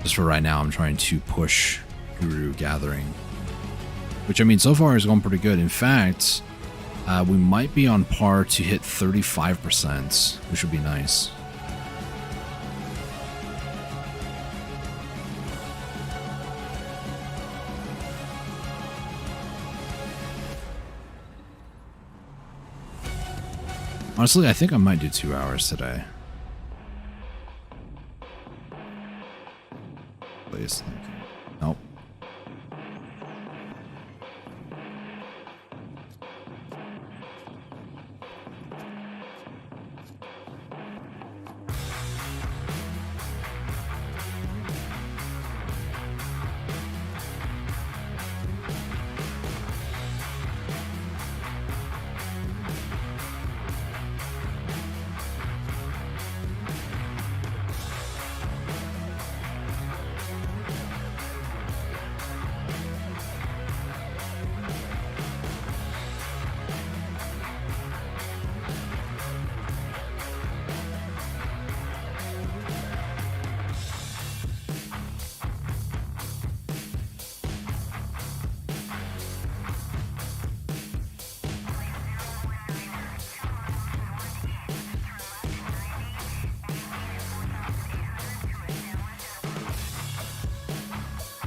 Just for right now, I'm trying to push Guru Gathering, which I mean, so far is going pretty good. In fact, we might be on par to hit 35%, which would be nice. Honestly, I think I might do 2 hours today. Please, thank you. Nope.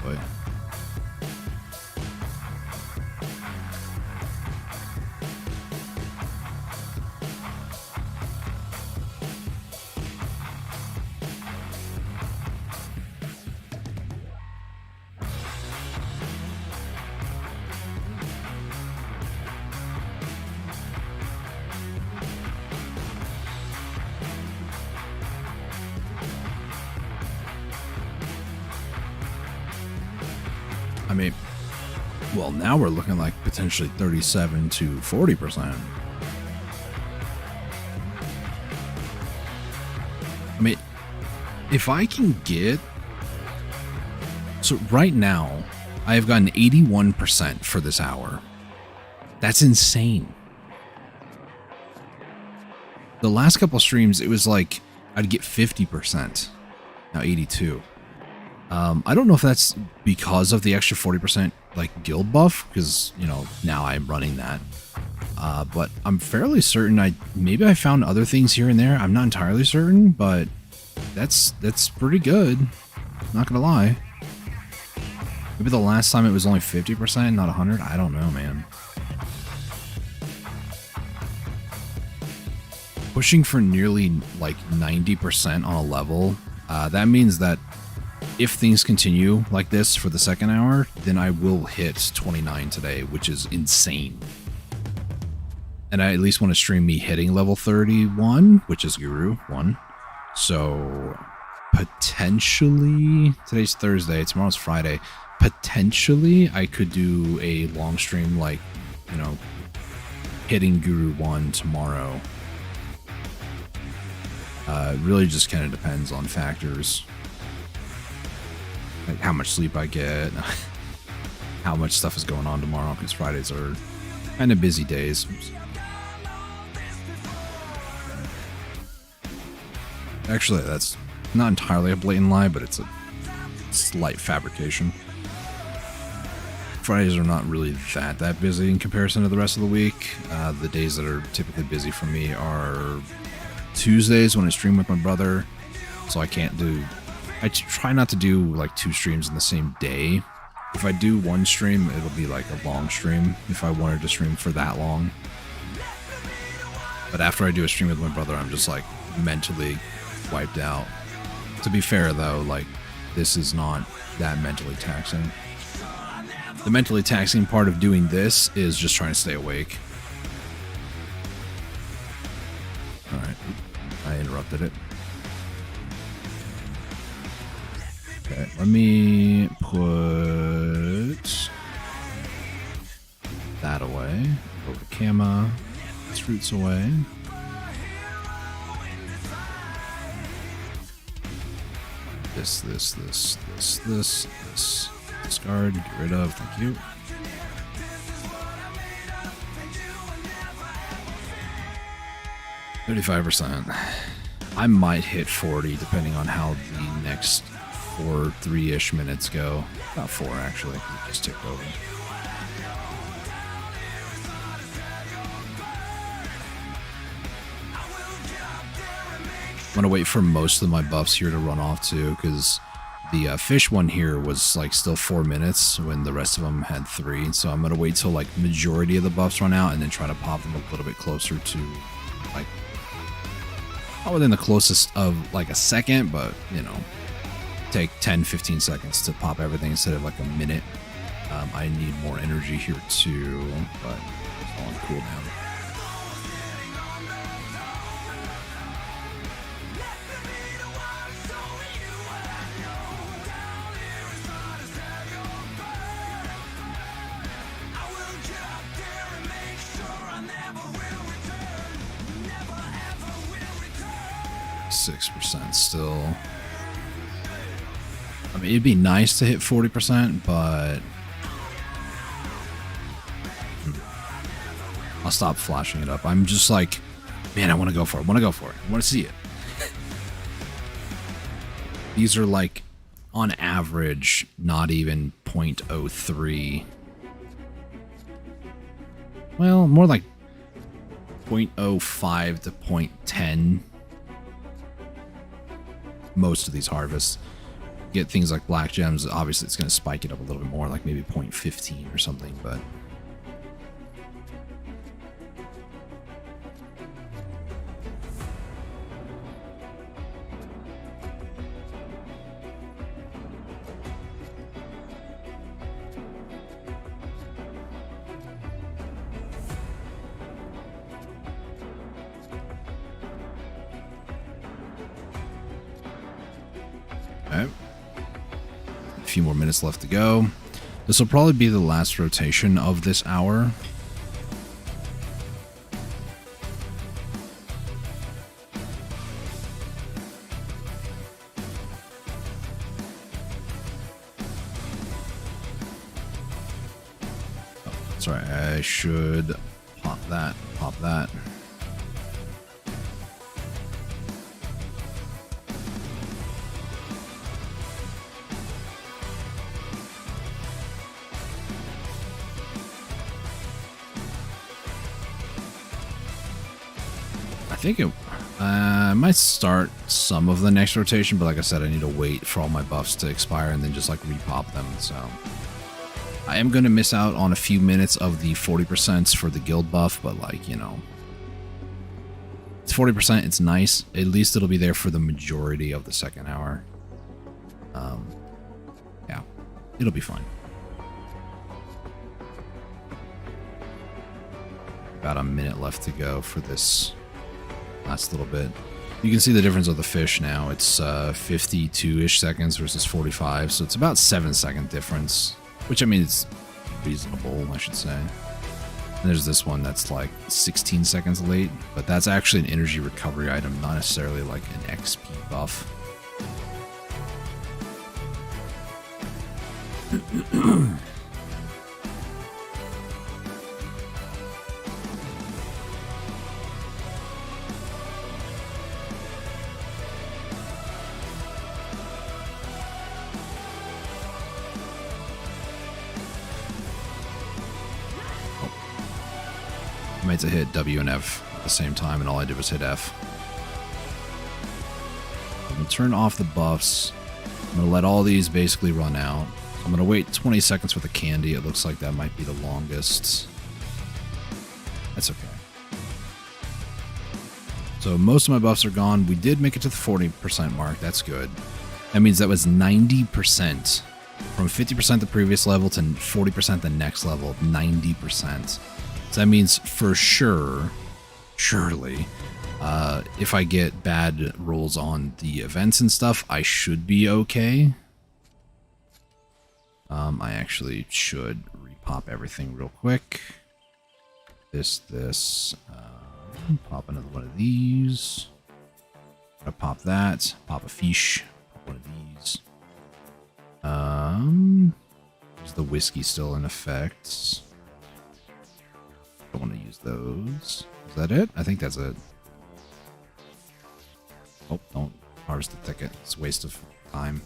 Boy. I mean, well, now we're looking like potentially 37 to 40%. I mean, if I can get... So right now, I have gotten 81% for this hour. That's insane. The last couple streams, it was like I'd get 50%. Now 82. I don't know if that's because of the extra 40% like guild buff, because, you know, now I'm running that. But I'm fairly certain maybe I found other things here and there. I'm not entirely certain, but that's pretty good. Not gonna lie. Maybe the last time it was only 50%, not 100. I don't know, man. Pushing for nearly like 90% on a level. That means that if things continue like this for the second hour, then I will hit 29 today, which is insane. And I at least want to stream me hitting level 31, which is Guru 1. So potentially, today's Thursday, tomorrow's Friday, potentially I could do a long stream like, you know, hitting Guru 1 tomorrow. It really just kind of depends on factors. Like how much sleep I get, how much stuff is going on tomorrow, because Fridays are kind of busy days. Actually, that's not entirely a blatant lie, but it's a slight fabrication. Fridays are not really that busy in comparison to the rest of the week. The days that are typically busy for me are Tuesdays when I stream with my brother, so I try not to do like 2 streams in the same day. If I do one stream, it'll be like a long stream if I wanted to stream for that long. But after I do a stream with my brother, I'm just like mentally wiped out. To be fair though, like this is not that mentally taxing. The mentally taxing part of doing this is just trying to stay awake. Alright, I interrupted it. Okay, let me put that away. Go to Kama. These roots away. This. Discard, get rid of, thank you. $35%. I might hit 40 depending on how the next 3-ish minutes go. About 4 actually. It just ticked over. I'm gonna wait for most of my buffs here to run off too, because the fish one here was like still 4 minutes when the rest of them had 3. So I'm gonna wait till like majority of the buffs run out and then try to pop them a little bit closer to like, not within the closest of like a second, but you know, take 10-15 seconds to pop everything instead of like a minute. I need more energy here too, but it's all on cooldown. %, still. I mean, it'd be nice to hit 40%, but I'll stop flashing it up. I'm just like, man, I want to go for it. I want to see it. These are like, on average, not even 0.03. Well, more like 0.05 to 0.10. Most of these harvests get things like black gems. Obviously it's going to spike it up a little bit more, like maybe 0.15 or something, but okay. A few more minutes left to go. This will probably be the last rotation of this hour. Oh, sorry, I should pop that, pop that. I think I might start some of the next rotation, but like I said, I need to wait for all my buffs to expire and then just like repop them. So I am going to miss out on a few minutes of the 40% for the guild buff, but like, you know, it's 40%. It's nice. At least it'll be there for the majority of the second hour. Yeah, it'll be fine. About a minute left to go for this last little bit. You can see the difference of the fish now. It's 52-ish seconds versus 45, so it's about 7-second difference, which I mean it's reasonable, I should say. And there's this one that's like 16 seconds late, but that's actually an energy recovery item, not necessarily like an XP buff. I meant to hit W and F at the same time, and all I did was hit F. I'm going to turn off the buffs. I'm going to let all these basically run out. I'm going to wait 20 seconds for the candy. It looks like that might be the longest. That's okay. So most of my buffs are gone. We did make it to the 40% mark. That's good. That means that was 90%. From 50% the previous level to 40% the next level. 90%. So that means for sure, surely, if I get bad rolls on the events and stuff, I should be okay. I actually should repop everything real quick. Pop another one of these. Pop that. Pop a fish. Pop One of these. Is the whiskey still in effect? Don't want to use those. Is that it? I think that's it. Oh, don't harvest the ticket. It's a waste of time.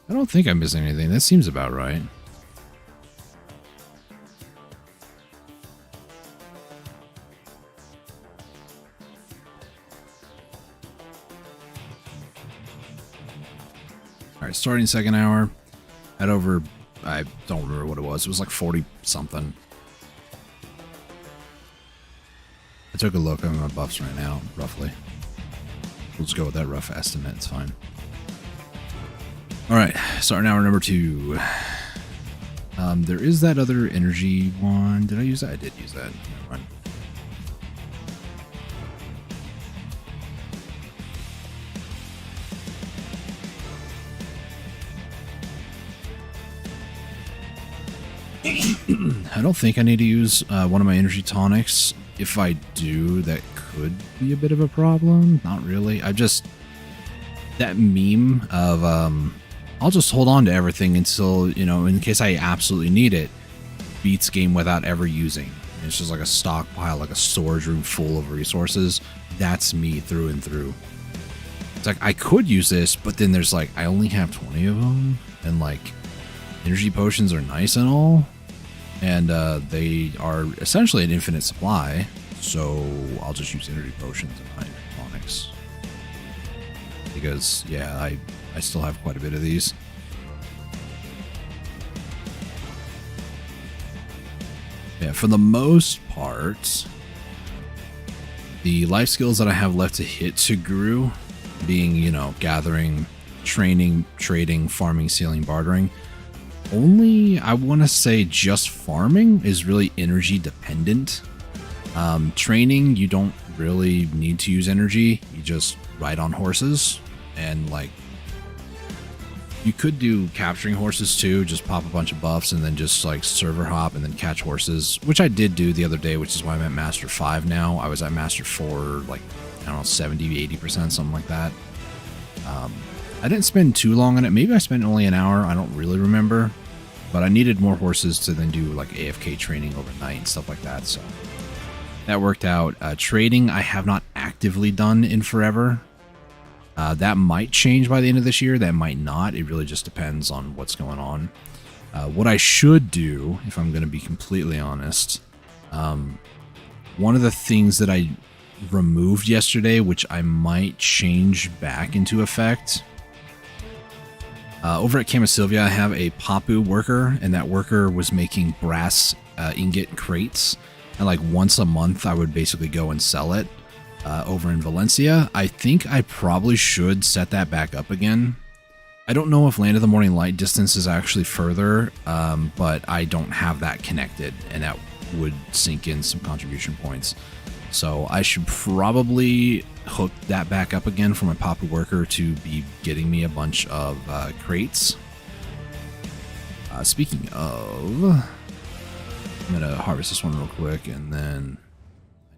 I don't think I'm missing anything. That seems about right. All right, starting second hour. Head over. I don't remember what it was. It was like 40 something. I took a look at my buffs right now, roughly. We'll just go with that rough estimate. It's fine. All right, starting hour number 2. There is that other energy one. Did I use that? I did use that. Never mind. I don't think I need to use one of my energy tonics. If I do, that could be a bit of a problem. Not really. That meme of I'll just hold on to everything until, in case I absolutely need it, beats game without ever using. It's just like a stockpile, like a storage room full of resources. That's me through and through. It's like I could use this, but then there's like I only have 20 of them, and like energy potions are nice and all, and they are essentially an infinite supply, so I'll just use energy potions in my tonics. Because, yeah, I still have quite a bit of these. Yeah, for the most part, the life skills that I have left to hit to Guru, being, gathering, training, trading, farming, sealing, bartering, only, I want to say just farming is really energy dependent. Training, you don't really need to use energy. You just ride on horses, and like you could do capturing horses too, just pop a bunch of buffs and then just like server hop and then catch horses, which I did do the other day, which is why I'm at Master 5 now. I was at Master 4 like, I don't know, 70-80%, something like that. I didn't spend too long on it. Maybe I spent only an hour. I don't really remember, but I needed more horses to then do like AFK training overnight and stuff like that. So that worked out. Trading, I have not actively done in forever. That might change by the end of this year. That might not. It really just depends on what's going on. What I should do, if I'm going to be completely honest, one of the things that I removed yesterday, which I might change back into effect. Over at Camisylvia, I have a Papu worker, and that worker was making brass ingot crates. And like once a month, I would basically go and sell it over in Valencia. I think I probably should set that back up again. I don't know if Land of the Morning Light distance is actually further, but I don't have that connected, and that would sink in some contribution points. So I should probably hook that back up again for my Papu worker to be getting me a bunch of crates. Speaking of, I'm going to harvest this one real quick, and then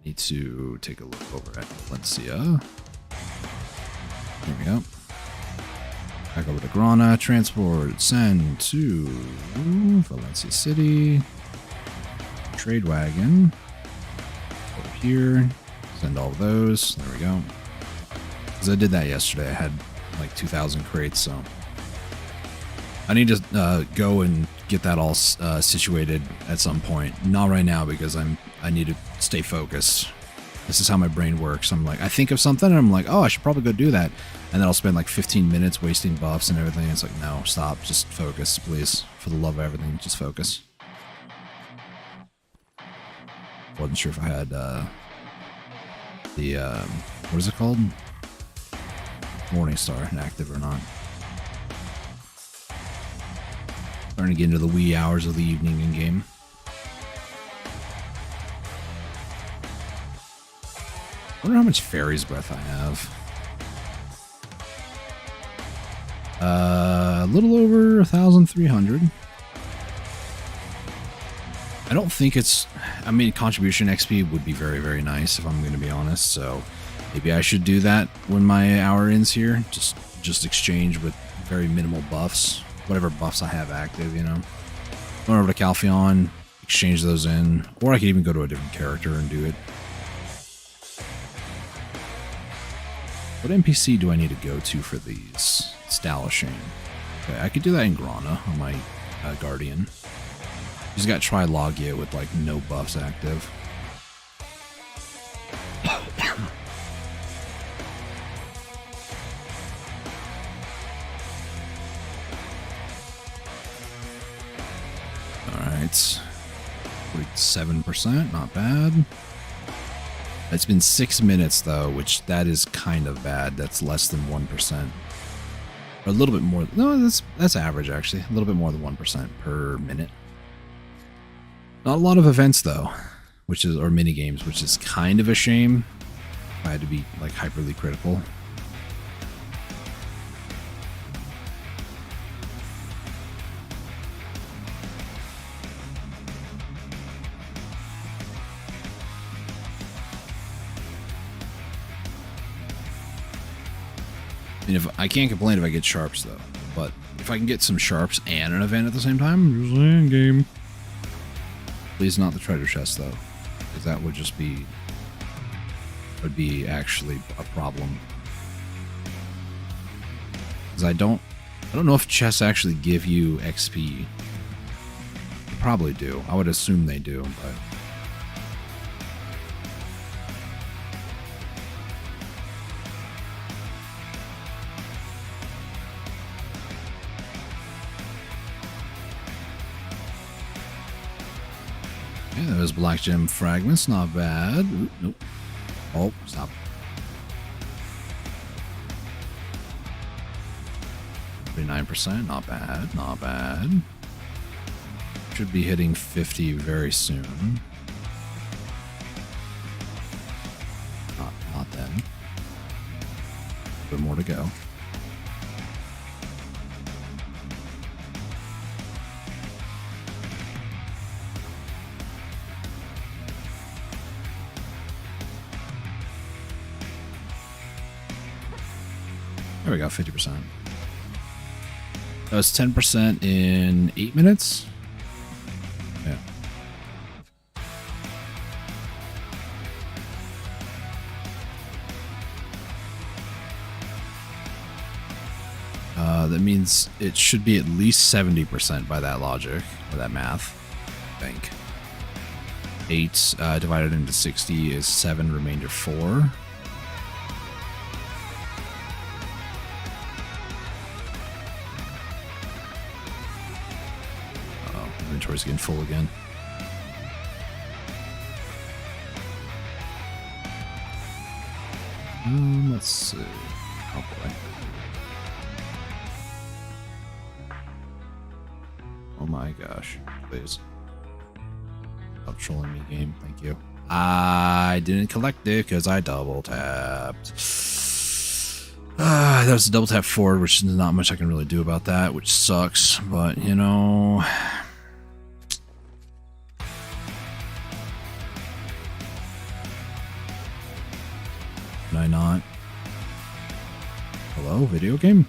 I need to take a look over at Valencia. There we go. Back over to Grana, transport, send to Valencia City. Trade wagon. Over here, send all those. There we go. Because I did that yesterday. I had like 2,000 crates, so I need to go and get that all situated at some point. Not right now, because I need to stay focused. This is how my brain works. I'm like, I think of something, and I'm like, oh, I should probably go do that. And then I'll spend like 15 minutes wasting buffs and everything. It's like, no, stop. Just focus, please. For the love of everything, just focus. Wasn't sure if I had the what is it called? Morningstar active or not. Starting to get into the wee hours of the evening in game. I wonder how much Fairy's Breath I have. A little over 1,300. I don't think it's... I mean, contribution XP would be very, very nice if I'm going to be honest. So maybe I should do that when my hour ends here. Just exchange with very minimal buffs, whatever buffs I have active, you know. Go over to Calpheon, exchange those in, or I could even go to a different character and do it. What NPC do I need to go to for these? Stalishing. Okay, I could do that in Grana on my Guardian. He's got Trilogia with like no buffs active. Alright. 7%, not bad. It's been 6 minutes though, which that is kind of bad. That's less than 1%. Or a little bit more. No, that's average actually. A little bit more than 1% per minute. Not a lot of events though, or mini games, which is kind of a shame. I had to be like hyperly critical. And I can't complain if I get sharps though, but if I can get some sharps and an event at the same time, usually in game. Please not the treasure chest though, because that would just be actually a problem. Because I don't know if chests actually give you XP. They probably do. I would assume they do, but. Yeah, those black gem fragments, not bad. Ooh, nope. Oh, stop. %, not bad, not bad. Should be hitting 50 very soon. Not then. A bit more to go. There we go, 50%. That was 10% in 8 minutes. Yeah. That means it should be at least 70% by that logic, or that math, I think. 8 divided into 60 is 7, remainder 4. Inventory's getting full again. Let's see. Oh boy. Oh my gosh. Please. Stop trolling me, game. Thank you. I didn't collect it because I double tapped. That was a double tap forward, which is not much I can really do about that, which sucks, but you know. Can I not? Hello, video game?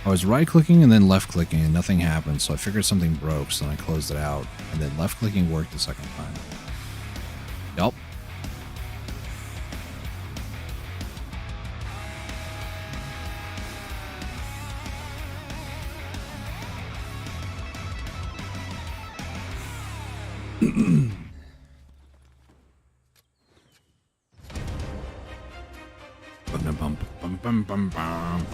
I was right clicking and then left clicking and nothing happened, so I figured something broke, so then I closed it out. And then left clicking worked the second time. Yup. Bum, bum, bum, bum.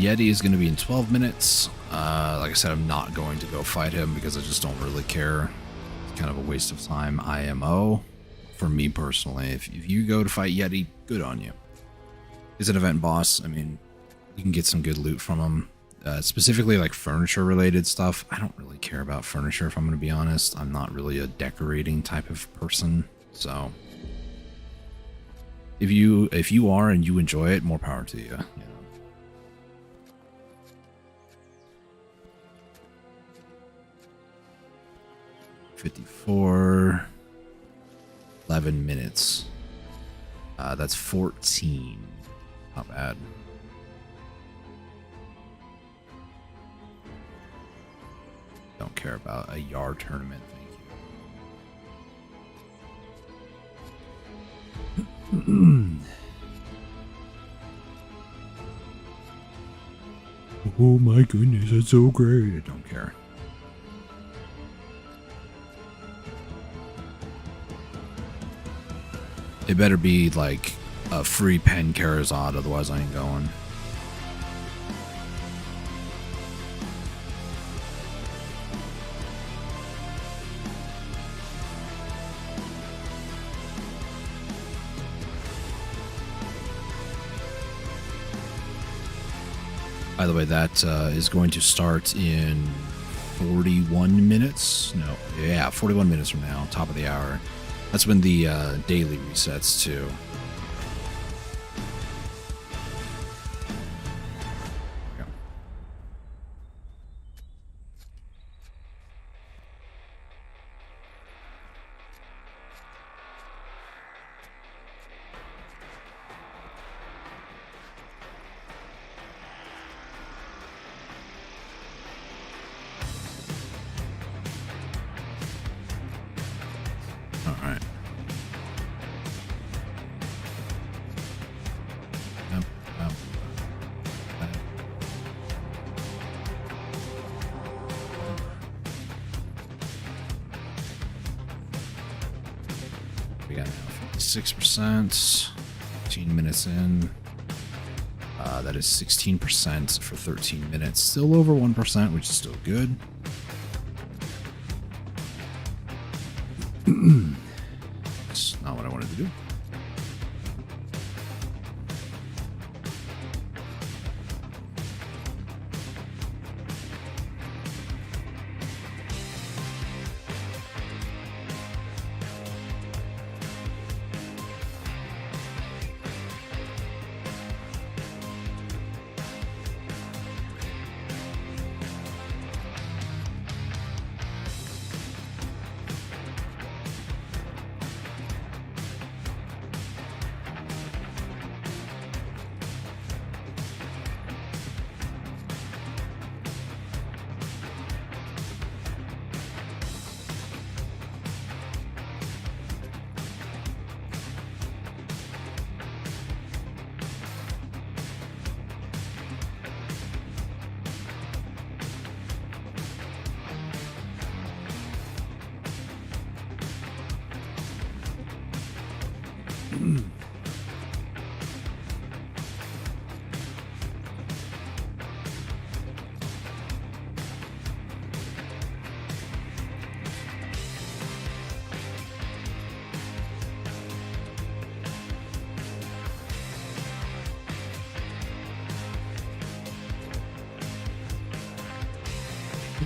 Yeti is going to be in 12 minutes. Like I said, I'm not going to go fight him because I just don't really care. It's kind of a waste of time IMO for me personally. If you go to fight Yeti, good on you. He's an event boss. I mean, you can get some good loot from him. Specifically like furniture related stuff. I don't really care about furniture if I'm going to be honest. I'm not really a decorating type of person. So if you are and you enjoy it, more power to you. You know? 54, 11 minutes. That's 14. Not bad. Don't care about a yard tournament. Thank you. Oh my goodness, that's so great. I don't care. It better be like a free pen Karazad, otherwise I ain't going. By the way, that is going to start in 41 minutes. No, yeah, 41 minutes from now, top of the hour. That's when the daily resets too. Alright. Yep. We got 56%, 15 minutes in. That is 16% for 13 minutes. Still over 1%, which is still good. That's not what I wanted to do.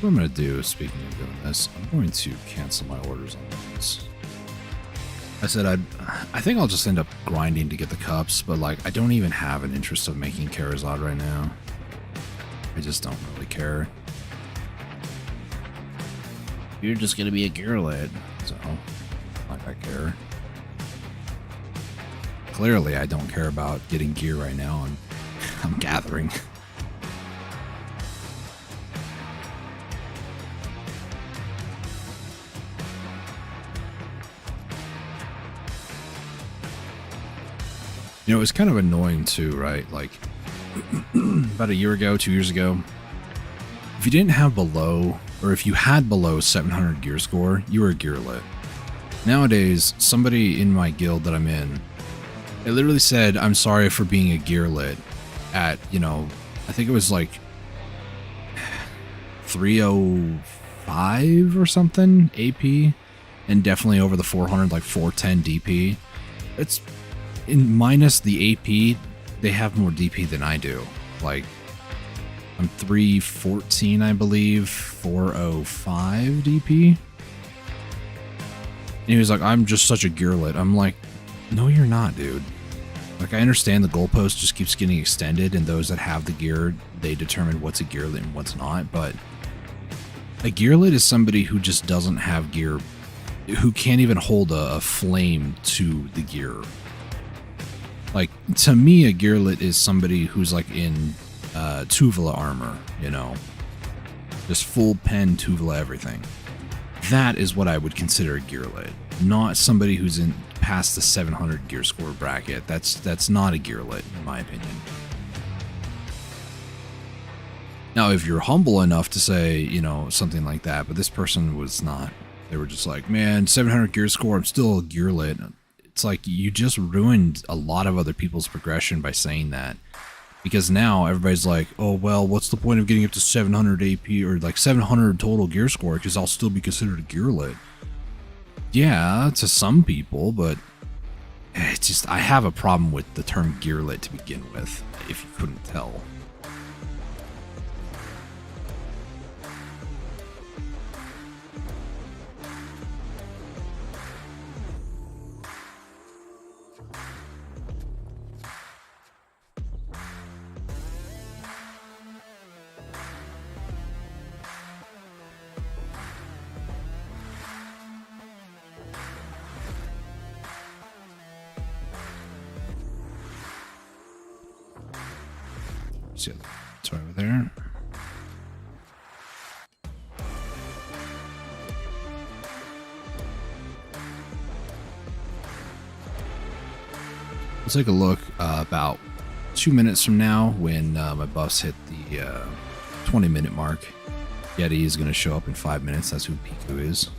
What I'm going to do, speaking of doing this, I'm going to cancel my orders on these. I said I think I'll just end up grinding to get the cups, but like I don't even have an interest of making Karazad right now. I just don't really care. You're just going to be a gearlet, so like I care. Clearly I don't care about getting gear right now, and I'm gathering. You know, it was kind of annoying too, right? Like, about a year ago, 2 years ago, if you didn't have below, or if you had below 700 gear score, you were a gearlet. Nowadays, somebody in my guild that I'm in, it literally said, I'm sorry for being a gearlet at, you know, I think it was like 305 or something AP, and definitely over the 400, like 410 DP. It's in minus the AP. They have more DP than I do. Like, I'm 314, I believe, 405 DP. And he was like, I'm just such a gearlet. I'm like, no, you're not, dude. Like, I understand the goalpost just keeps getting extended, and those that have the gear, they determine what's a gearlet and what's not, but a gearlet is somebody who just doesn't have gear, who can't even hold a flame to the gear. Like, to me, a gearlet is somebody who's like in Tuvela armor, you know, just full pen Tuvela everything. That is what I would consider a gearlet, not somebody who's in past the 700 gear score bracket. That's not a gearlet, in my opinion. Now, if you're humble enough to say, you know, something like that, but this person was not. They were just like, man, 700 gear score, I'm still a gearlet. It's like, you just ruined a lot of other people's progression by saying that. Because now everybody's like, oh, well, what's the point of getting up to 700 AP or like 700 total gear score? Because I'll still be considered a gearlet. Yeah, to some people, but it's just, I have a problem with the term gearlet to begin with, if you couldn't tell. See, it's right over there. Let's take a look about 2 minutes from now when my buffs hit the 20-minute mark. Yeti is going to show up in 5 minutes. That's who Piku is.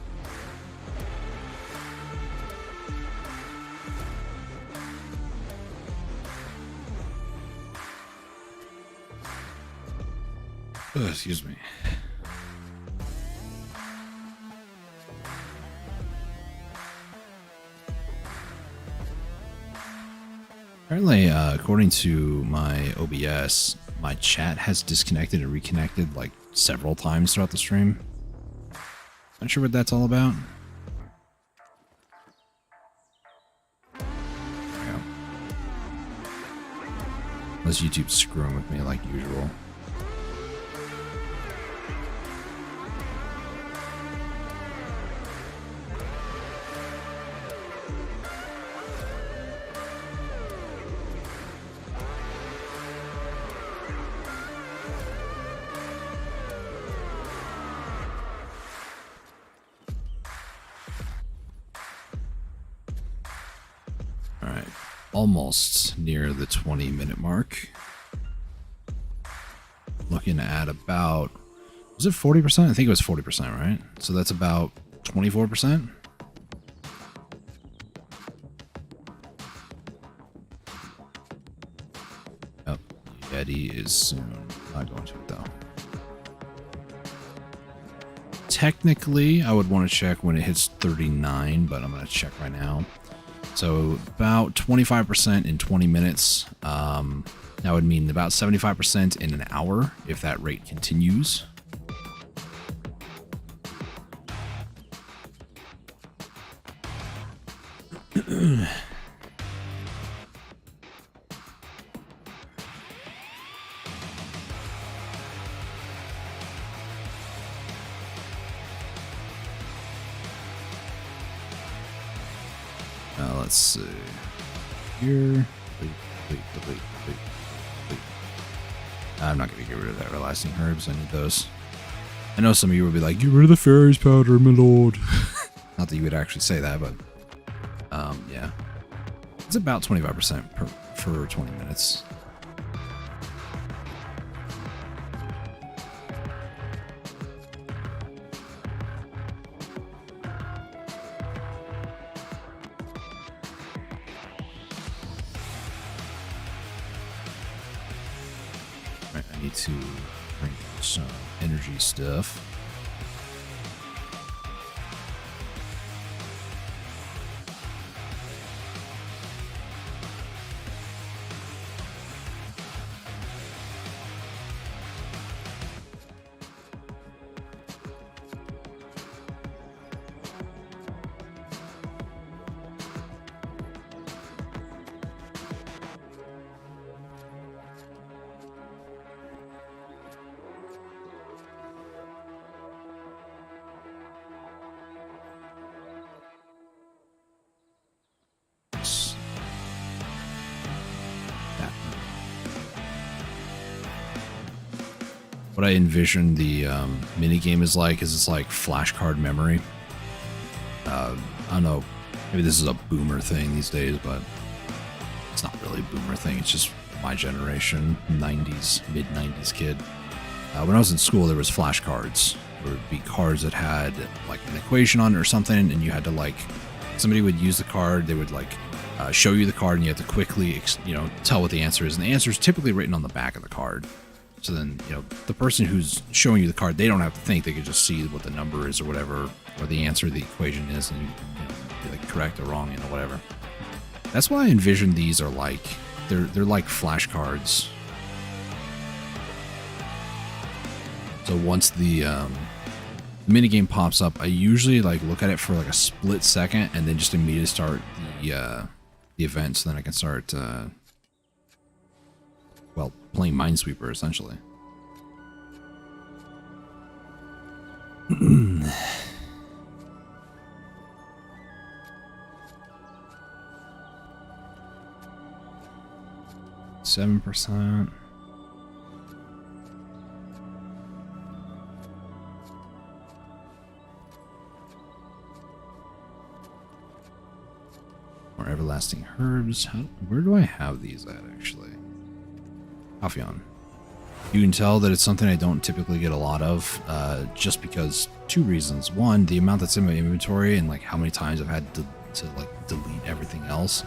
Oh, excuse me. Apparently, according to my OBS, my chat has disconnected and reconnected like several times throughout the stream. Not sure what that's all about. There we go. Unless YouTube's screwing with me like usual. Almost near the 20-minute mark. Looking at about, was it 40%? I think it was 40%, right? So that's about 24%. Yep, Yeti is soon not going to it though. Technically, I would want to check when it hits 39, but I'm going to check right now. So about 25% in 20 minutes. That would mean about 75% in an hour if that rate continues. Let's see. Here. Wait. I'm not going to get rid of that everlasting herbs. I need those. I know some of you will be like, get rid of the fairies powder, my lord. Not that you would actually say that, but yeah. It's about 25% for 20 minutes. need to drink some energy stuff. What I envision the mini game is it's like flashcard memory. I don't know, maybe this is a boomer thing these days, but it's not really a boomer thing. It's just my generation, 90s, mid 90s kid. When I was in school, there was flashcards. There would be cards that had like an equation on it or something, and you had to somebody would use the card. They would show you the card, and you have to quickly tell what the answer is. And the answer is typically written on the back of the card. So then, the person who's showing you the card, they don't have to think. They can just see what the number is or whatever, or the answer to the equation is, and be like correct or wrong, whatever. That's what I envision these are like. They're like flashcards. So once the minigame pops up, I usually look at it for a split second and then just immediately start the event, so then I can start playing Minesweeper, essentially. %. More everlasting herbs. Where do I have these at, actually? Halcyon. You can tell that it's something I don't typically get a lot of, just because two reasons. One, the amount that's in my inventory and how many times I've had to delete everything else.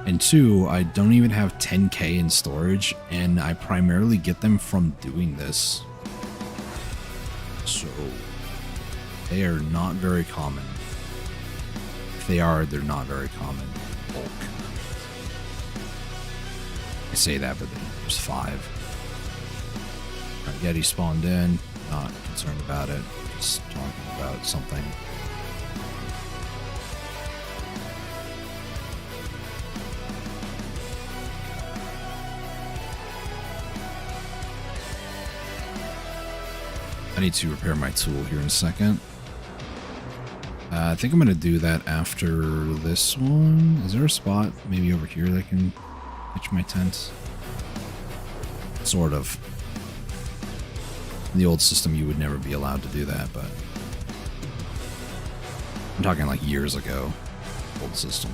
And two, I don't even have 10k in storage, and I primarily get them from doing this. So they are not very common. If they are, they're not very common in bulk. I say that, but then there's 5. Right, Yeti spawned in. Not concerned about it. Just talking about something. I need to repair my tool here in a second. I think I'm going to do that after this one. Is there a spot maybe over here that I can pitch my tent? Sort of. In the old system, you would never be allowed to do that, but I'm talking years ago. Old system.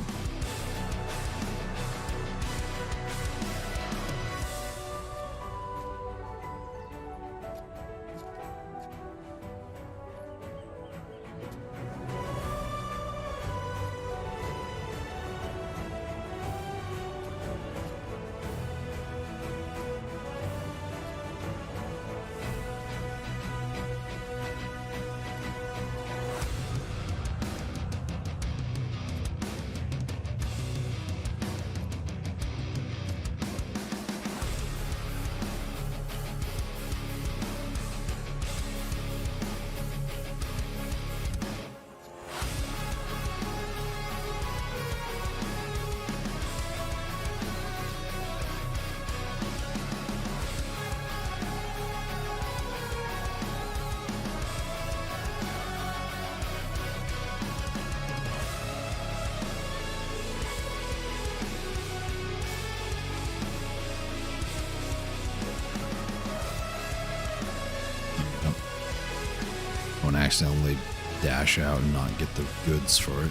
Accidentally dash out and not get the goods for it.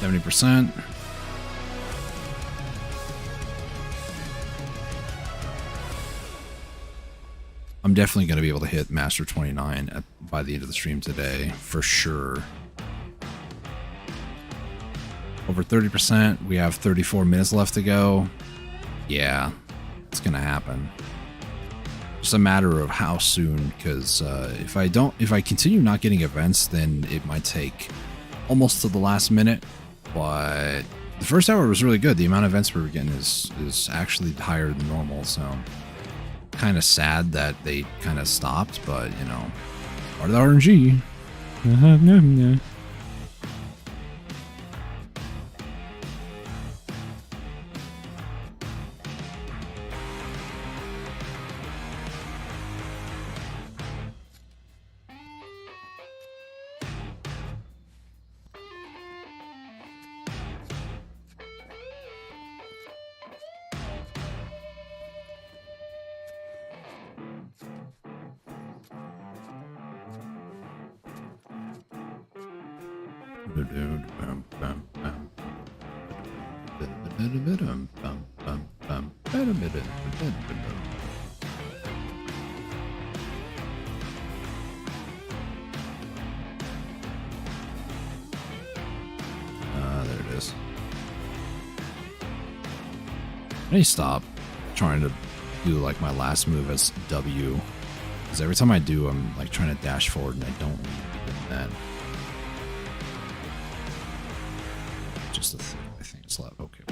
70%. I'm definitely going to be able to hit Master 29 by the end of the stream today, for sure. Over 30%. We have 34 minutes left to go. Yeah, it's going to happen. Just a matter of how soon, because if I continue not getting events, then it might take almost to the last minute. But the first hour was really good. The amount of events we were getting is actually higher than normal, so kind of sad that they kind of stopped, but you know, part of the RNG. There it is. I need to stop trying to do like my last move as W, because every time I do, I'm like trying to dash forward and I don't need to do that. Just the thing I think it's left. Okay.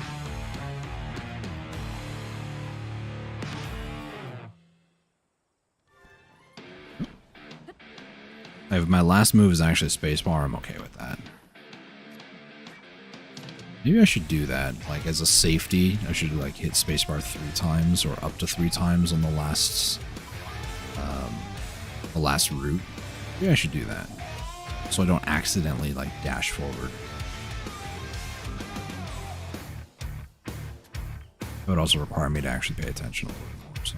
If my last move is actually spacebar, I'm okay with that. Maybe I should do that, like as a safety. I should like hit spacebar 3 times or up to 3 times on the last route. Maybe I should do that, so I don't accidentally like dash forward. It would also require me to actually pay attention a little bit more. So.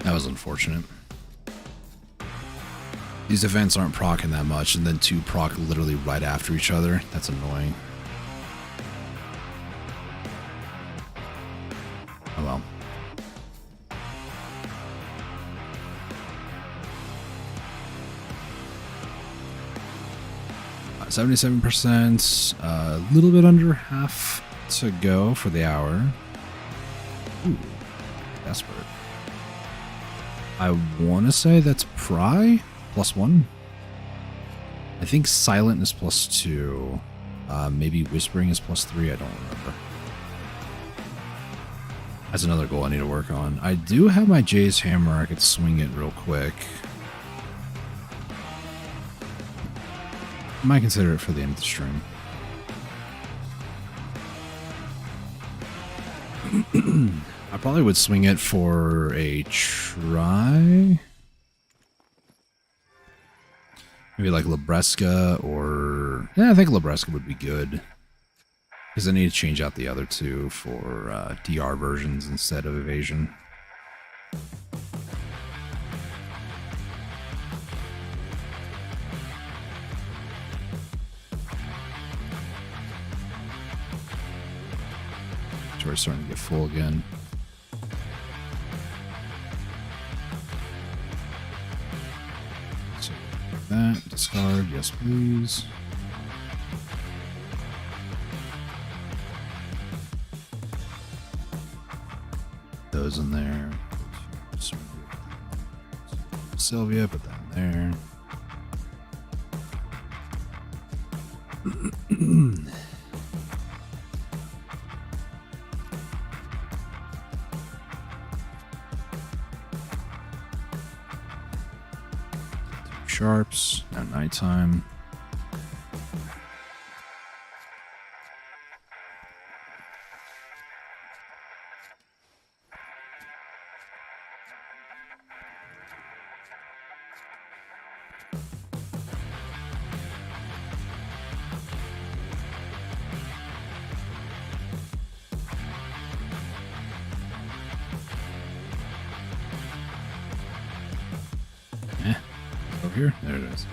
That was unfortunate. These events aren't proccing that much, and then 2 proc literally right after each other. That's annoying. Oh well. 77%, a little bit under half to go for the hour. Ooh, desperate. I want to say that's Pry +1. I think Silent is +2. Maybe Whispering is +3. I don't remember. That's another goal I need to work on. I do have my Jay's Hammer. I could swing it real quick. I might consider it for the end of the stream. I probably would swing it for a try. Maybe like Libresca or... Yeah, I think Libresca would be good. Because I need to change out the other 2 for DR versions instead of Evasion. We're starting to get full again. So that, discard, yes please. Those in there. Sylvia, put that in there. Sharps, now nighttime. Here, there it is.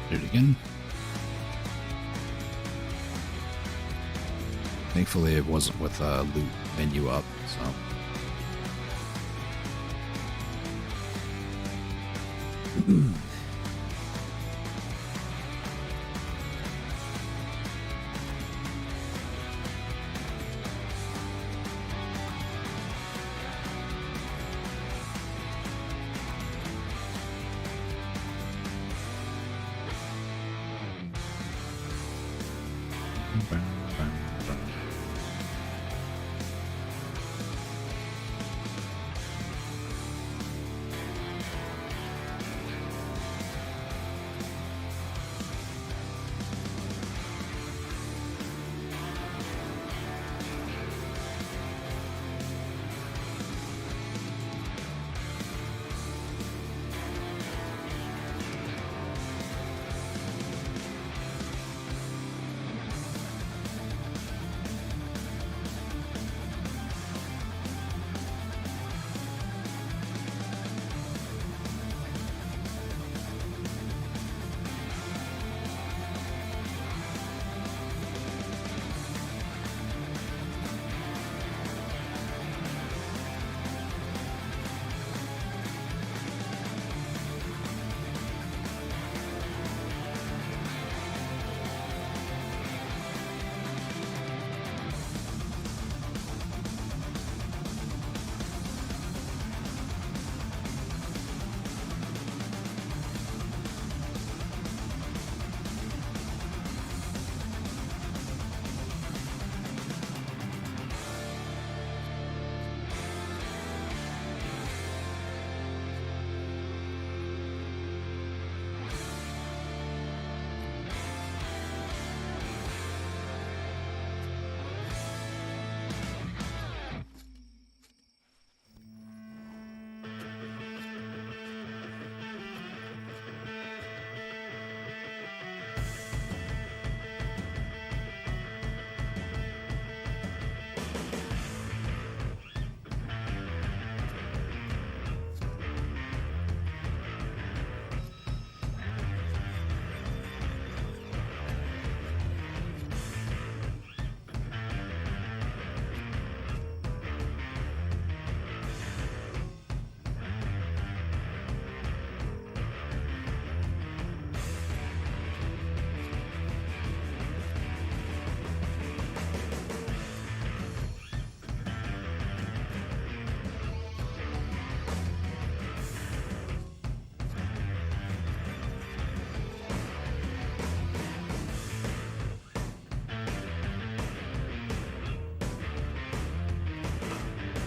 Do it again. Thankfully, it wasn't with loot menu up, so.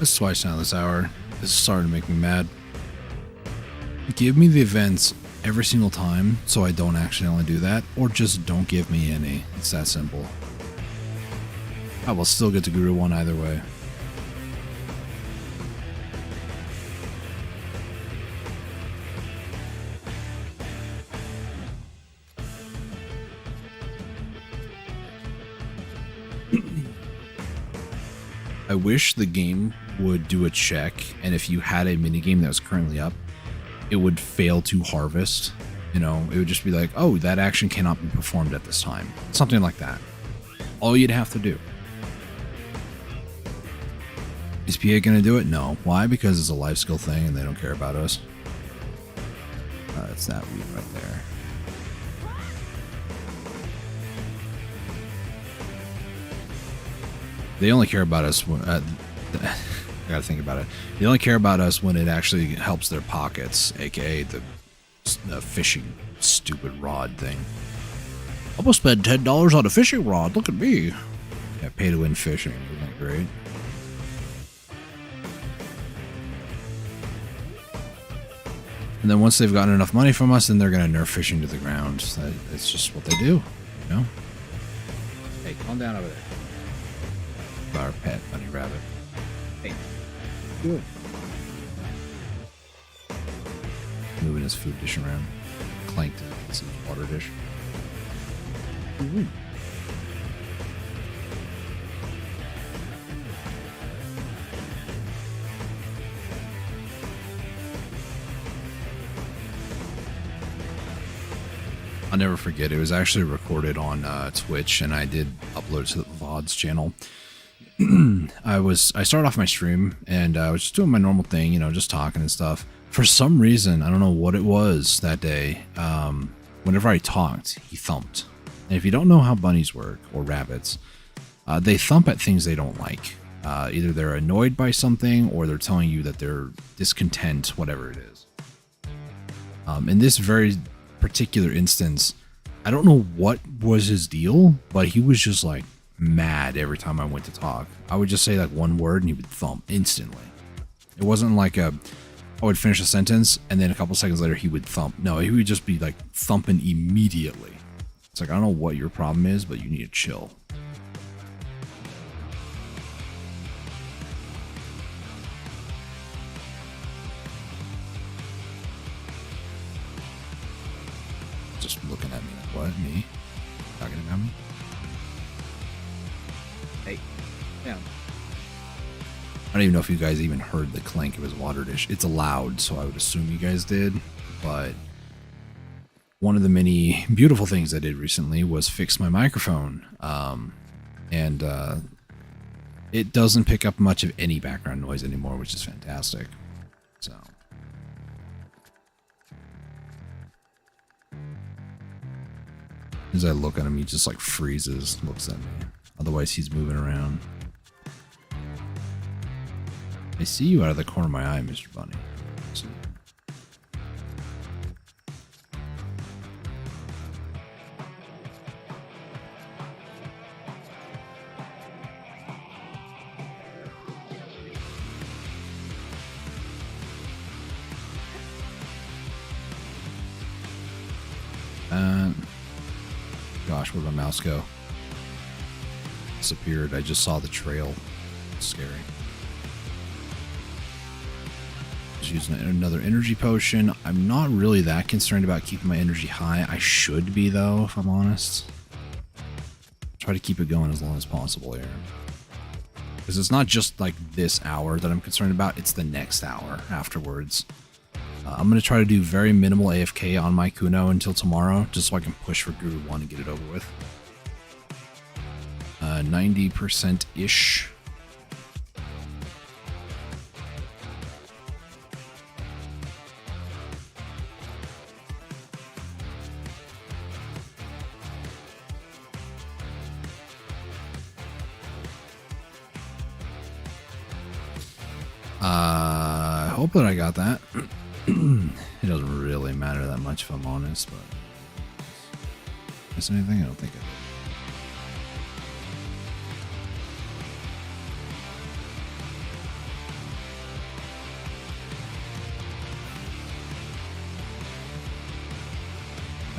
This is twice now this hour. This is starting to make me mad. Give me the events every single time so I don't accidentally do that, or just don't give me any. It's that simple. I will still get to Guru 1 either way. I wish the game would do a check, and if you had a minigame that was currently up, it would fail to harvest. You know, it would just be like, oh, that action cannot be performed at this time. Something like that. All you'd have to do. Is PA going to do it? No. Why? Because it's a life skill thing and they don't care about us. It's that weed right there. They only care about us when, I gotta think about it. They only care about us when it actually helps their pockets, aka the fishing stupid rod thing. I'm gonna spend $10 on a fishing rod. Look at me. Yeah, pay to win fishing. Isn't that great? And then once they've gotten enough money from us, then they're gonna nerf fishing to the ground. It's just what they do, you know. Hey, calm down over there. Our pet bunny rabbit. Hey. Good. Moving his food dish around. Clanked his water dish. Mm-hmm. I'll never forget. It was actually recorded on Twitch, and I did upload it to the VODs channel. I started off my stream and I was just doing my normal thing, you know, just talking and stuff. For some reason, I don't know what it was that day. Whenever I talked, he thumped. And if you don't know how bunnies work, or rabbits, they thump at things they don't like. Either they're annoyed by something, or they're telling you that they're discontent, whatever it is. In this very particular instance, I don't know what was his deal, but he was just like mad every time I went to talk. I would just say like one word and he would thump instantly. It wasn't like I would finish a sentence and then a couple seconds later he would thump. No, he would just be like thumping immediately. It's like, I don't know what your problem is, but you need to chill. Just looking at me like, what? Me? Talking about me? Hey. Yeah. I don't even know if you guys even heard the clink of his water dish. It's loud, so I would assume you guys did. But one of the many beautiful things I did recently was fix my microphone. And it doesn't pick up much of any background noise anymore, which is fantastic. So. As I look at him, he just like freezes, looks at me. Otherwise, he's moving around. I see you out of the corner of my eye, Mr. Bunny. So. Gosh, where'd my mouse go? Disappeared. I just saw the trail. It's scary. Just using another energy potion. I'm not really that concerned about keeping my energy high. I should be, though, if I'm honest. Try to keep it going as long as possible here. Because it's not just like this hour that I'm concerned about, it's the next hour afterwards. I'm going to try to do very minimal AFK on my Kuno until tomorrow, just so I can push for Guru 1 and get it over with. 90%-ish. I hope that I got that. It doesn't really matter that much if I'm honest, but miss anything? I don't think I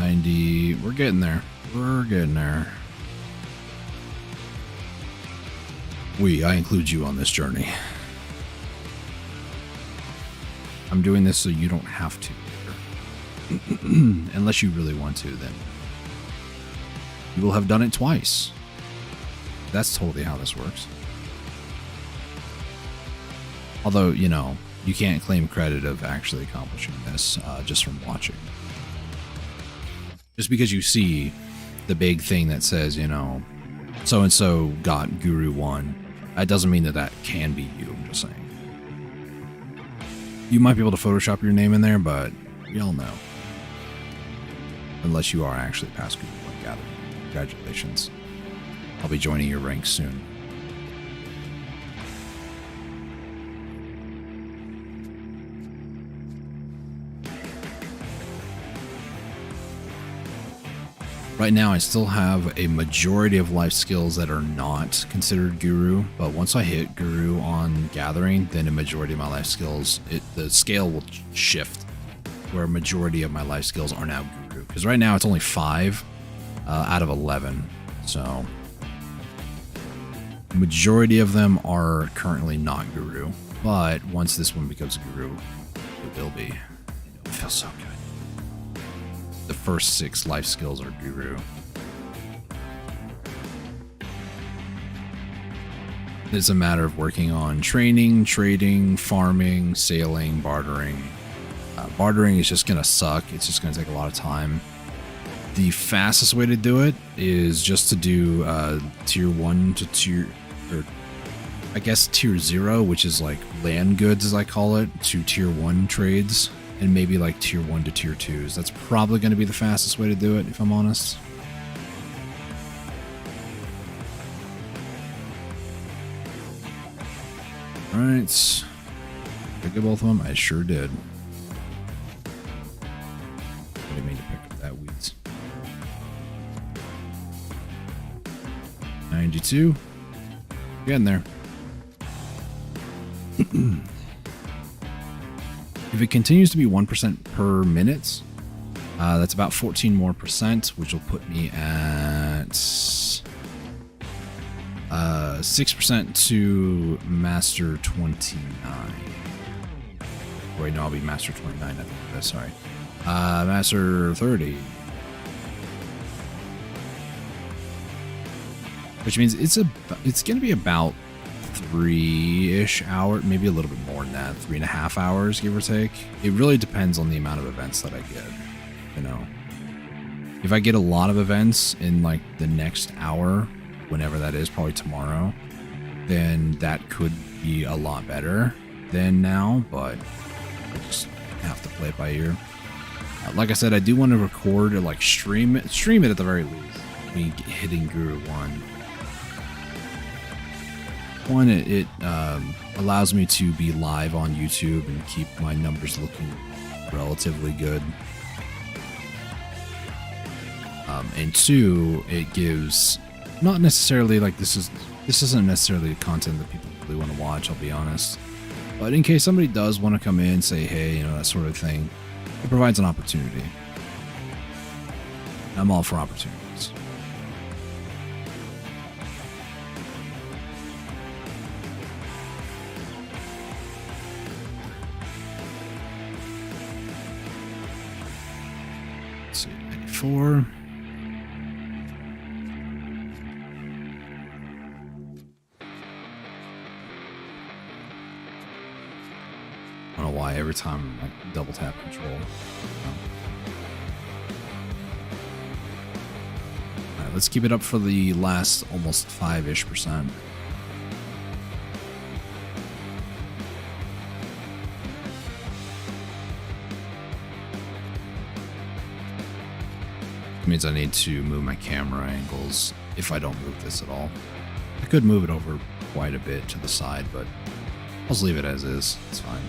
did. 90. We're getting there. We're getting there. I include you on this journey. I'm doing this so you don't have to. Unless you really want to, then you will have done it twice. That's totally how this works. Although, you know, you can't claim credit of actually accomplishing this just from watching. Just because you see the big thing that says, you know, so-and-so got Guru 1, that doesn't mean that that can be you, I'm just saying. You might be able to Photoshop your name in there, but we all know. Unless you are actually past Guru 1 gathering. Congratulations. I'll be joining your ranks soon. Right now, I still have a majority of life skills that are not considered Guru, but once I hit Guru on Gathering, then a majority of my life skills, the scale will shift, where a majority of my life skills are now Guru. Because right now, it's only 5 out of 11, so the majority of them are currently not Guru, but once this one becomes Guru, it will be. It feels so good. The first 6 life skills are Guru. It's a matter of working on training, trading, farming, sailing, bartering. Bartering is just going to suck. It's just going to take a lot of time. The fastest way to do it is just to do tier 1 to tier, or I guess tier 0, which is like land goods as I call it, to tier 1 trades. And maybe like tier 1 to tier 2s. That's probably going to be the fastest way to do it, if I'm honest. Alright. Did I get both of them? I sure did. I didn't mean to pick up that weeds. 92. Getting there. If it continues to be 1% per minute, that's about 14 more percent, which will put me at 6% to Master 29. Wait, no, I'll be Master 29. Sorry. Master 30. Which means it's going to be about 3-ish hours, maybe a little bit more than that, 3.5 hours, give or take. It really depends on the amount of events that I get, you know. If I get a lot of events in like the next hour, whenever that is, probably tomorrow, then that could be a lot better than now, but I just have to play it by ear. Like I said, I do want to record or like stream it at the very least. Me hitting Guru 1. It allows me to be live on YouTube and keep my numbers looking relatively good. And 2, it gives not necessarily like this isn't necessarily content that people really want to watch, I'll be honest. But in case somebody does want to come in, say hey, you know, that sort of thing, it provides an opportunity. I'm all for opportunities. Let's see, 94. I don't know why every time I double tap control. Alright, let's keep it up for the last almost 5-ish%. Means I need to move my camera angles if I don't move this at all. I could move it over quite a bit to the side, but I'll just leave it as is. It's fine.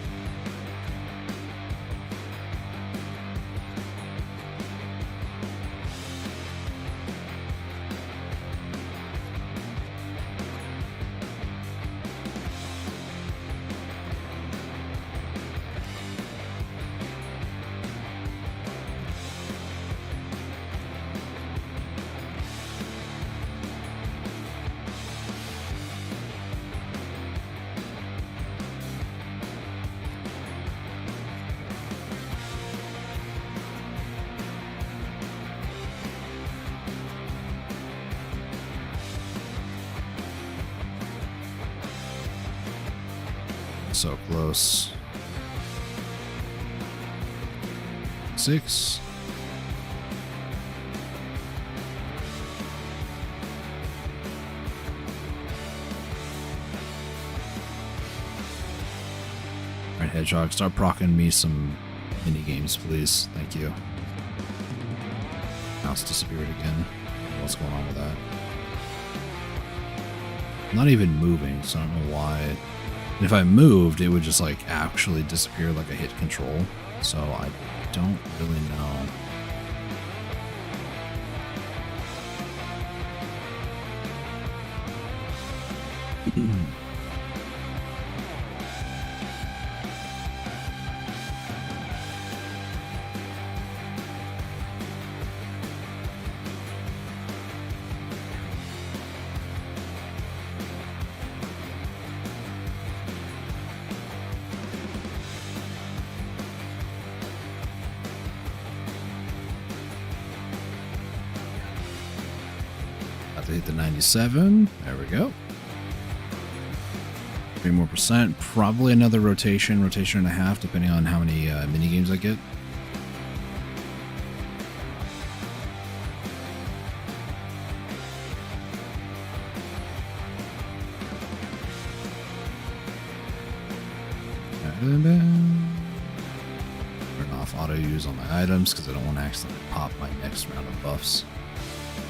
So close. 6. Alright, Hedgehog, start proccing me some mini games, please. Thank you. Mouse disappeared again. What's going on with that? I'm not even moving, so I don't know why. And if I moved, it would just like actually disappear like I hit control. So I don't really know. To hit the 97. There we go. 3 more percent. Probably another rotation and a half, depending on how many mini games I get. Turn off auto use on my items because I don't want to accidentally pop my next round of buffs.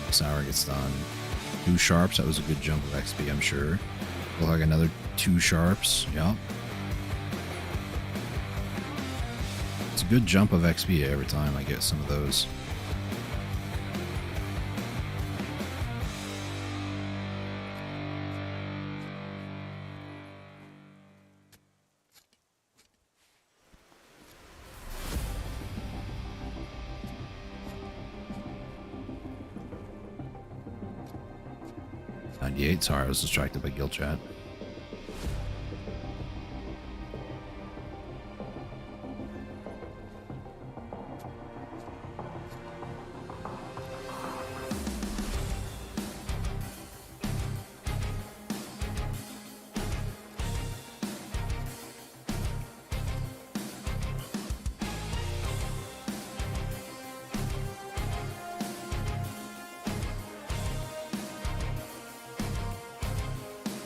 This hour gets done. 2 sharps. That was a good jump of XP, I'm sure. Look like another 2 sharps. Yep. It's a good jump of XP every time I get some of those. 98. Sorry, I was distracted by guild chat.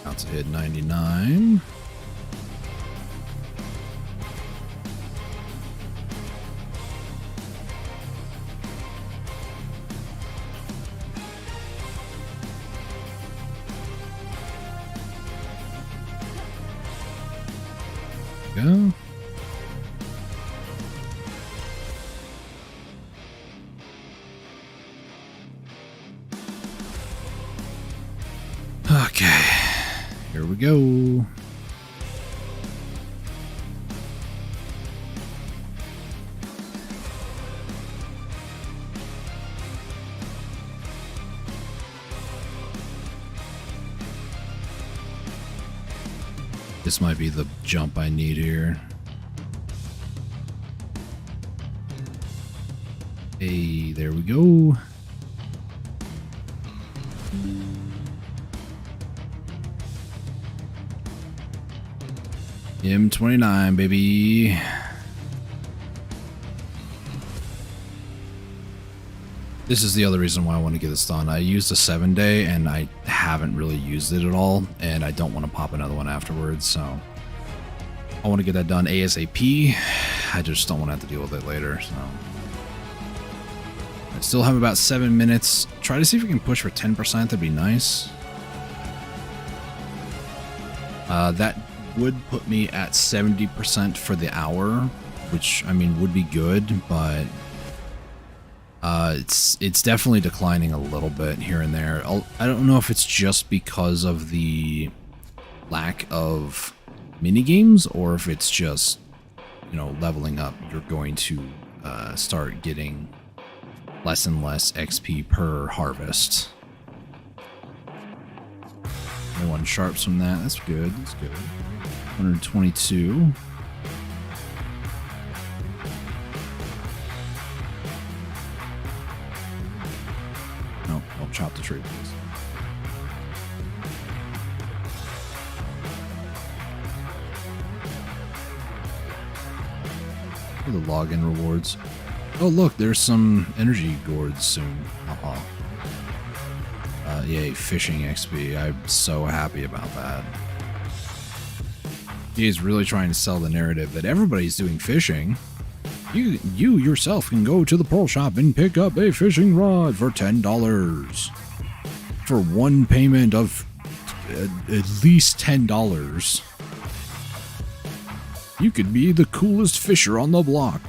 Out to hit 99. Go. Okay. Here we go. This might be the jump I need here. Hey, there we go. M29, baby. This is the other reason why I want to get this done. I used a 7-day and I haven't really used it at all, and I don't want to pop another one afterwards, so I want to get that done ASAP. I just don't want to have to deal with it later, so I still have about 7 minutes. Try to see if we can push for 10%. That'd be nice. That would put me at 70% for the hour, which I mean would be good, but it's definitely declining a little bit here and there. I don't know if it's just because of the lack of mini games, or if it's just, you know, leveling up. You're going to start getting less and less XP per harvest. 1 sharps from that. That's good. That's good. 122. No, don't chop the tree, please. For the login rewards. Oh, look, there's some energy gourds soon. Uh-huh. Yay, fishing XP. I'm so happy about that. He's really trying to sell the narrative that everybody's doing fishing. You yourself can go to the pearl shop and pick up a fishing rod for $10. For one payment of at least $10. You could be the coolest fisher on the block.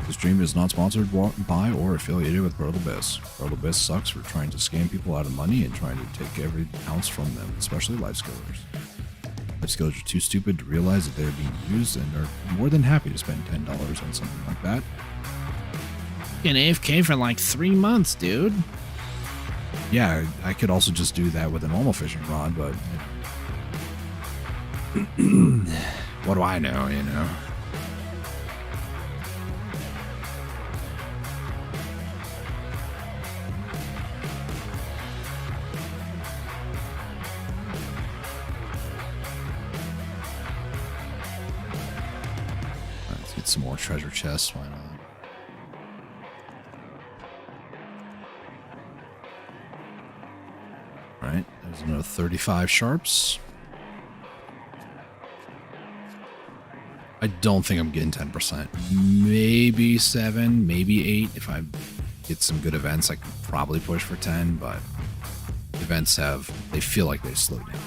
This stream is not sponsored by or affiliated with Pearl Abyss. Pearl Abyss sucks for trying to scam people out of money and trying to take every ounce from them, especially life skillers. Life skillers are too stupid to realize that they're being used and are more than happy to spend $10 on something like that. An AFK for like 3 months, dude. Yeah, I could also just do that with a normal fishing rod, but what do I know, you know? Let's get some more treasure chests, why not? Alright, there's another 35 sharps. I don't think I'm getting 10%. Maybe 7, maybe 8. If I get some good events, I can probably push for 10, but events they feel like they've slowed down,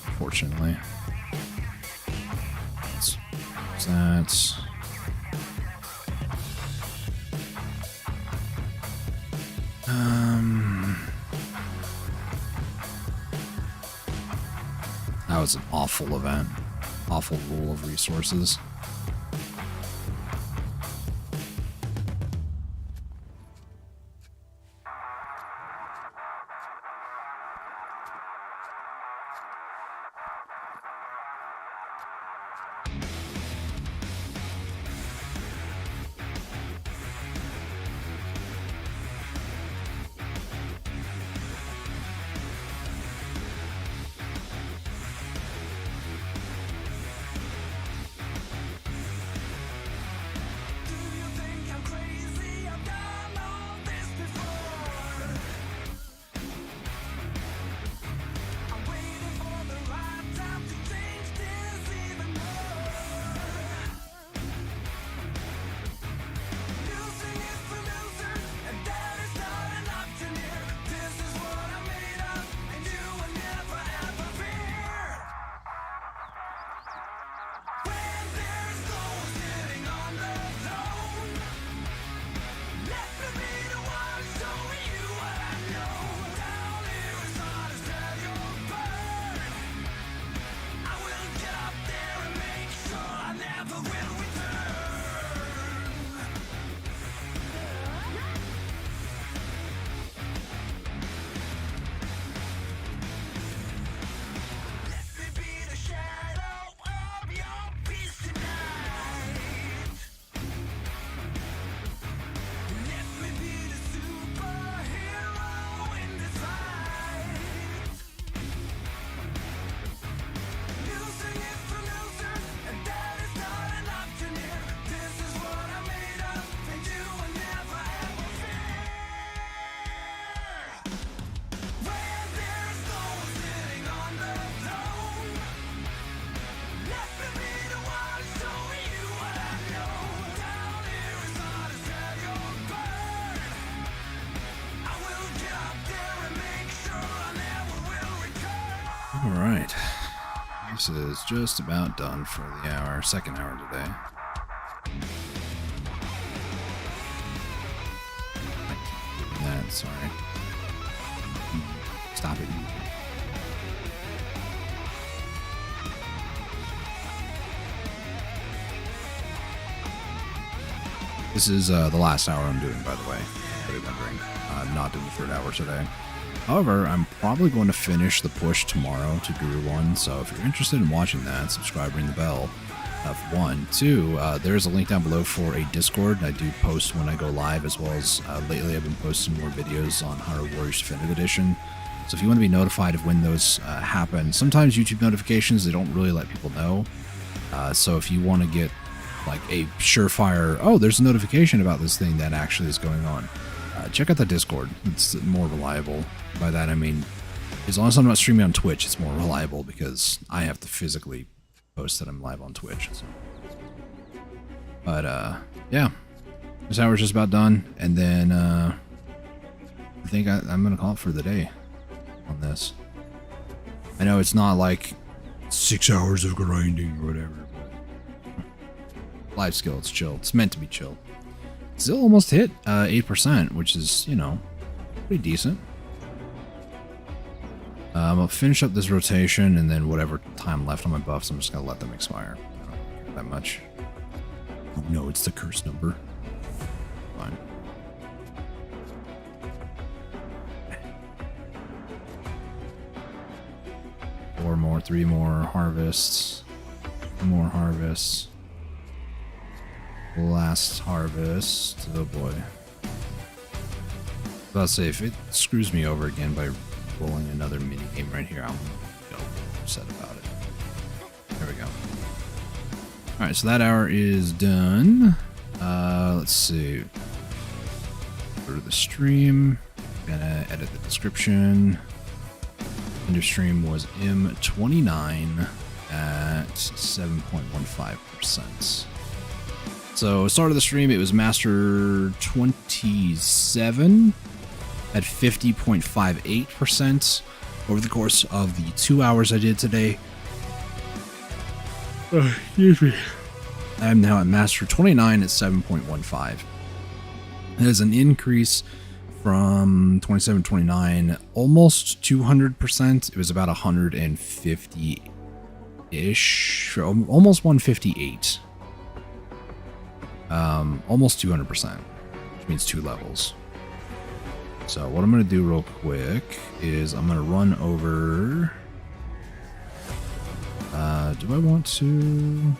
unfortunately. That's that was an awful event. Awful rule of resources. Alright. This is just about done for the hour, second hour today. I keep doing that, sorry. Stop it. This is the last hour I'm doing, by the way. If you're wondering. I'm not doing the third hour today. However, I'm probably going to finish the push tomorrow to Guru 1, so if you're interested in watching that, subscribe, ring the bell. For one. Two, there's a link down below for a Discord. I do post when I go live, as well as lately I've been posting more videos on Hyrule Warriors Definitive Edition. So if you want to be notified of when those happen, sometimes YouTube notifications, they don't really let people know. So if you want to get like a surefire, oh, there's a notification about this thing that actually is going on, check out the Discord. It's more reliable. By that I mean, as long as I'm not streaming on Twitch, it's more reliable because I have to physically post that I'm live on Twitch. So. But yeah, this hour's just about done, and then I think I'm gonna call it for the day on this. I know it's not like 6 hours of grinding or whatever, but live skill, it's chill. It's meant to be chill. Still almost hit 8%, which is, you know, pretty decent. I'll finish up this rotation, and then whatever time left on my buffs, I'm just going to let them expire. I don't care that much. Oh no, it's the curse number. Fine. Four more, three more harvests. More harvests. Last harvest. Oh boy. I'll say if it screws me over again by rolling another mini game right here, I'm upset about it. There we go. Alright, so that hour is done. Let's see. Go to the stream. Gonna edit the description. End of stream was M29 at 7.15%. So, start of the stream, it was Master 27 at 50.58%. Over the course of the 2 hours I did today, excuse me, I am now at Master 29 at 7.15. It is an increase from 27-29, almost 200%. It was about 150-ish, almost 158. Almost 200%, which means 2 levels. So what I'm going to do real quick is I'm going to run over... do I want to...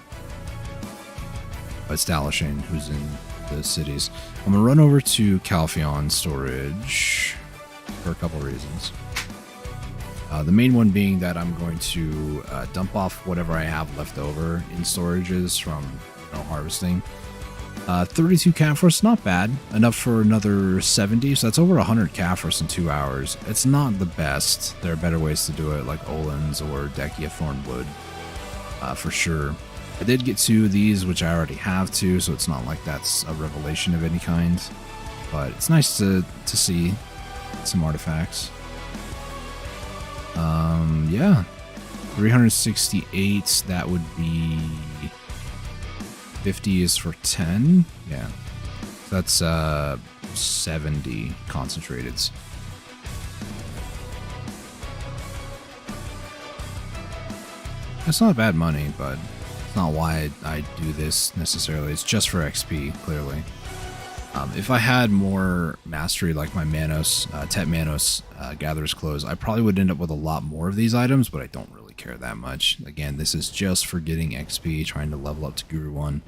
establishing who's in the cities. I'm going to run over to Calpheon storage for a couple reasons. The main one being that I'm going to dump off whatever I have left over in storages from harvesting. 32 Caphras, not bad. Enough for another 70, so that's over 100 Caphras in 2 hours. It's not the best. There are better ways to do it, like Olens or Dekia Thornwood, for sure. I did get 2 of these, which I already have 2, so it's not like that's a revelation of any kind. But it's nice to see some artifacts. Yeah. 368, that would be... 50 is for 10. Yeah. That's 70 concentrateds. That's not bad money, but it's not why I do this necessarily. It's just for XP, clearly. If I had more mastery, like my Manos, Tet Manos Gatherer's Clothes, I probably would end up with a lot more of these items, but I don't really care that much. Again, this is just for getting XP, trying to level up to Guru 1,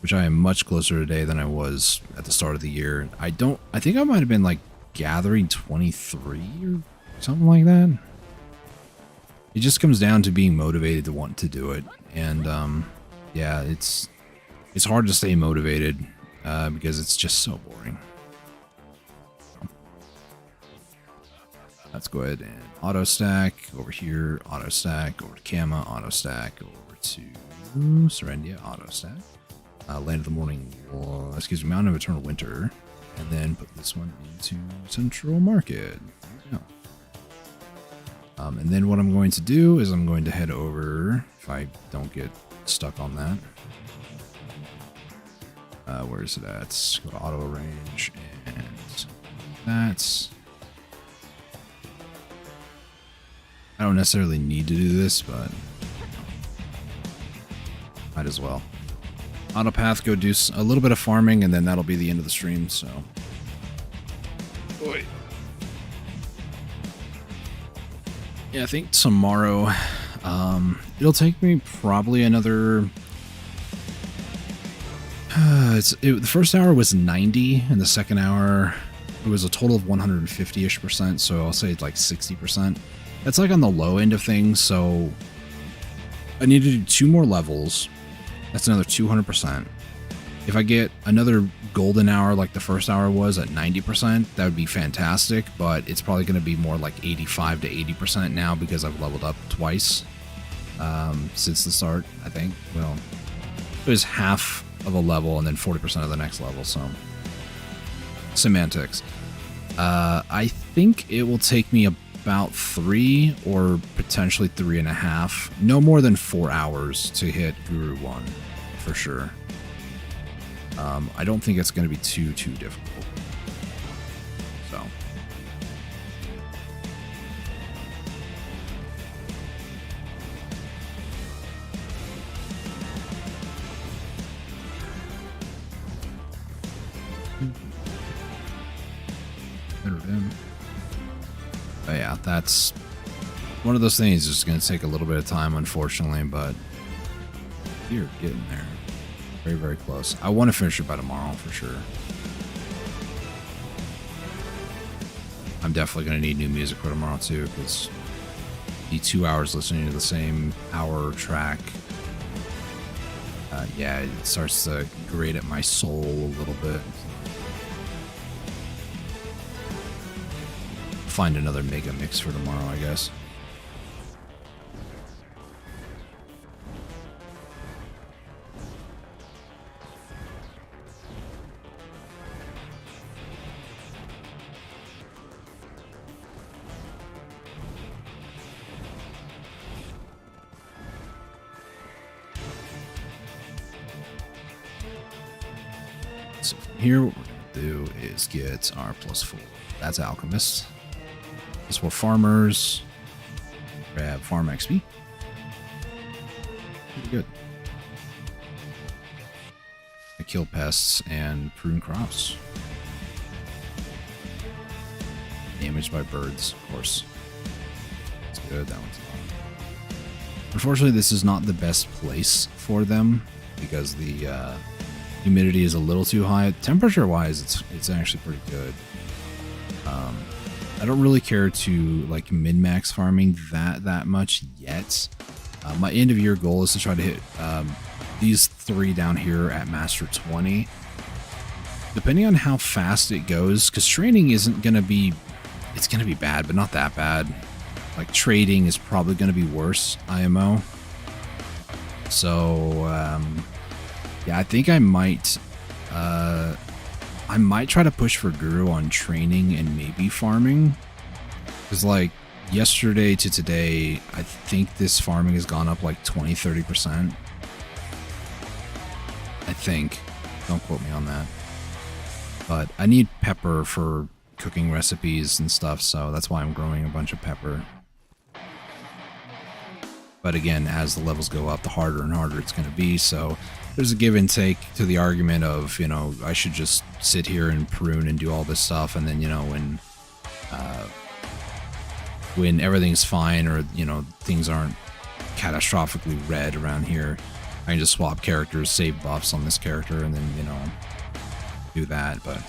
which I am much closer today than I was at the start of the year. I think I might have been like gathering 23 or something like that. It just comes down to being motivated to want to do it. And yeah, it's hard to stay motivated because it's just so boring. Let's go ahead and auto stack over here, auto stack over to Kama, auto stack over to Serendia, auto stack. Land of the Morning, excuse me, Mountain of Eternal Winter, and then put this one into Central Market. There we go. And then what I'm going to do is I'm going to head over, if I don't get stuck on that. Where is it at? Go to auto range and that's... I don't necessarily need to do this, but might as well. Auto path, go do a little bit of farming, and then that'll be the end of the stream, so. Boy. Yeah, I think tomorrow, it'll take me probably another... the first hour was 90, and the second hour, it was a total of 150-ish%, so I'll say it's like 60%. That's like on the low end of things, so I need to do 2 more levels. That's another 200%. If I get another golden hour like the first hour was at 90%, that would be fantastic, but it's probably going to be more like 85 to 80% now because I've leveled up twice since the start, I think. Well, it was half of a level and then 40% of the next level, so semantics. I think it will take me about 3 or potentially 3.5, no more than 4 hours to hit Guru 1 for sure. I don't think it's going to be too difficult. So. But yeah, that's one of those things. It's going to take a little bit of time, unfortunately, but you're getting there. Very, very close. I want to finish it by tomorrow for sure. I'm definitely going to need new music for tomorrow too, because the 2 hours listening to the same hour track, yeah, it starts to grate at my soul a little bit. Find another mega mix for tomorrow, I guess. So from here, what we're going to do is get our +4. That's Alchemist. +4 farmers. Grab farm XP. Pretty good. I kill pests and prune crops. Damaged by birds, of course. That's good. That one's on. Unfortunately, this is not the best place for them because the humidity is a little too high. Temperature-wise, it's actually pretty good. I don't really care to like min-max farming that much yet. My end of year goal is to try to hit these 3 down here at Master 20. Depending on how fast it goes, because training isn't going to be, it's going to be bad, but not that bad. Like trading is probably going to be worse, IMO. So, yeah, I think I might try to push for Guru on training and maybe farming. Because like yesterday to today, I think this farming has gone up like 20-30%. I think. Don't quote me on that. But I need pepper for cooking recipes and stuff, so that's why I'm growing a bunch of pepper. But again, as the levels go up, the harder and harder it's going to be, so there's a give and take to the argument of, you know, I should just sit here and prune and do all this stuff, and then, you know, when everything's fine or, you know, things aren't catastrophically red around here, I can just swap characters, save buffs on this character, and then, you know, do that. But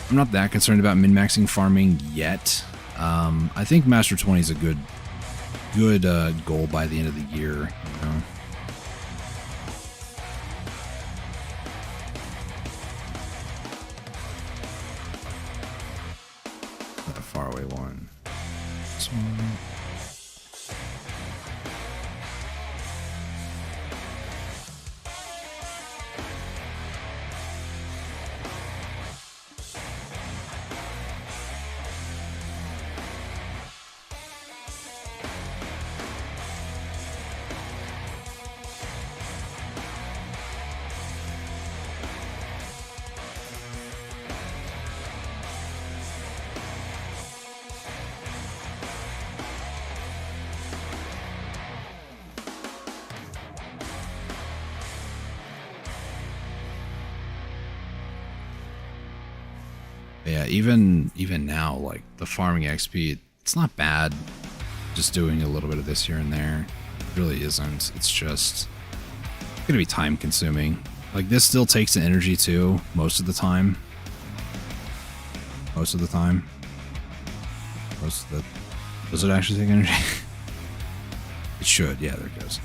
I'm not that concerned about min-maxing farming yet. I think Master 20 is a good goal by the end of the year, you know. A faraway one. This one. Yeah, even now, like the farming XP, it's not bad. Just doing a little bit of this here and there. It really isn't. It's just gonna be time consuming. Like this still takes the energy too, most of the time. Most of the time. Does it actually take energy? It should, yeah, there it goes.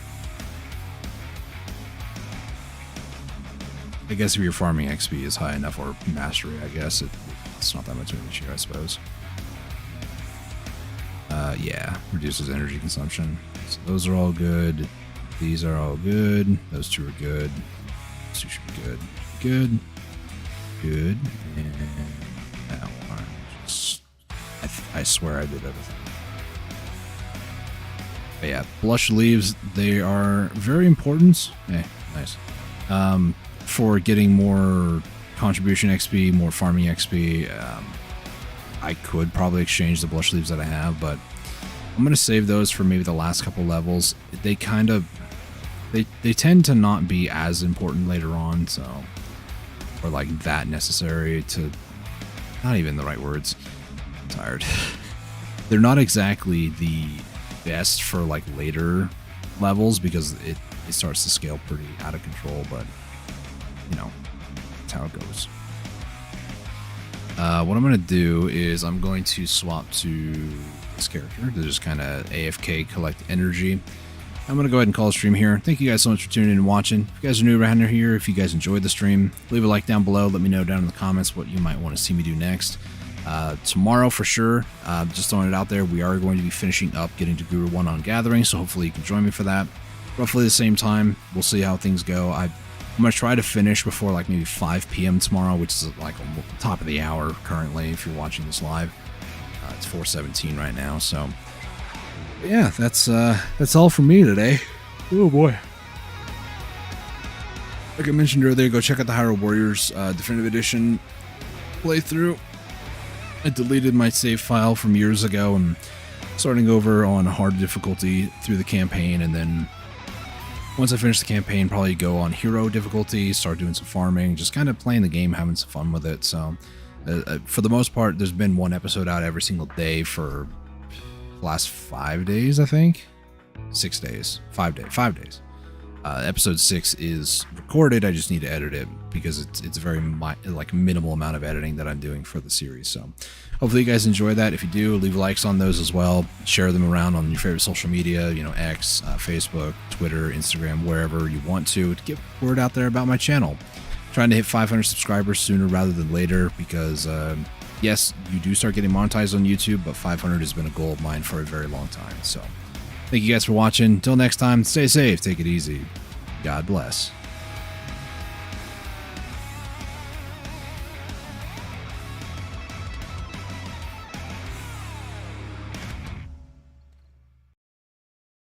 I guess if your farming XP is high enough, or mastery, I guess it's not that much of an issue, I suppose. Yeah, reduces energy consumption. So those are all good. These are all good. Those two are good. Those two should be good. Good. Good. And that one. I swear I did everything. But yeah, blush leaves, they are very important. Nice. For getting more contribution XP, more farming XP. I could probably exchange the blush leaves that I have, but I'm gonna save those for maybe the last couple levels. They kind of they tend to not be as important later on, so, or like that necessary to, not even the right words. I'm tired. They're not exactly the best for like later levels because it starts to scale pretty out of control, but you know, that's how it goes. What I'm going to do is I'm going to swap to this character to just kind of AFK collect energy. I'm going to go ahead and call a stream here. Thank you guys so much for tuning in and watching. If you guys are new around here, if you guys enjoyed the stream, leave a like down below. Let me know down in the comments what you might want to see me do next. Tomorrow for sure, just throwing it out there, we are going to be finishing up getting to Guru 1 on Gathering, so hopefully you can join me for that. Roughly the same time. We'll see how things go. I'm going to try to finish before like maybe 5 p.m. tomorrow, which is like on the top of the hour currently if you're watching this live. It's 4:17 right now, so yeah, that's all from me today. Oh boy. Like I mentioned earlier, go check out the Hyrule Warriors Definitive Edition playthrough. I deleted my save file from years ago and starting over on hard difficulty through the campaign, and then once I finish the campaign, probably go on hero difficulty, start doing some farming, just kind of playing the game, having some fun with it. So for the most part, there's been one episode out every single day for the last 5 days, I think. 6 days. 5 days. 5 days. Episode 6 is recorded. I just need to edit it because it's a very minimal amount of editing that I'm doing for the series. So hopefully you guys enjoy that. If you do, leave likes on those as well. Share them around on your favorite social media, you know, X, Facebook, Twitter, Instagram, wherever you want to get word out there about my channel. Trying to hit 500 subscribers sooner rather than later because, yes, you do start getting monetized on YouTube, but 500 has been a goal of mine for a very long time. So thank you guys for watching. Until next time, stay safe, take it easy. God bless.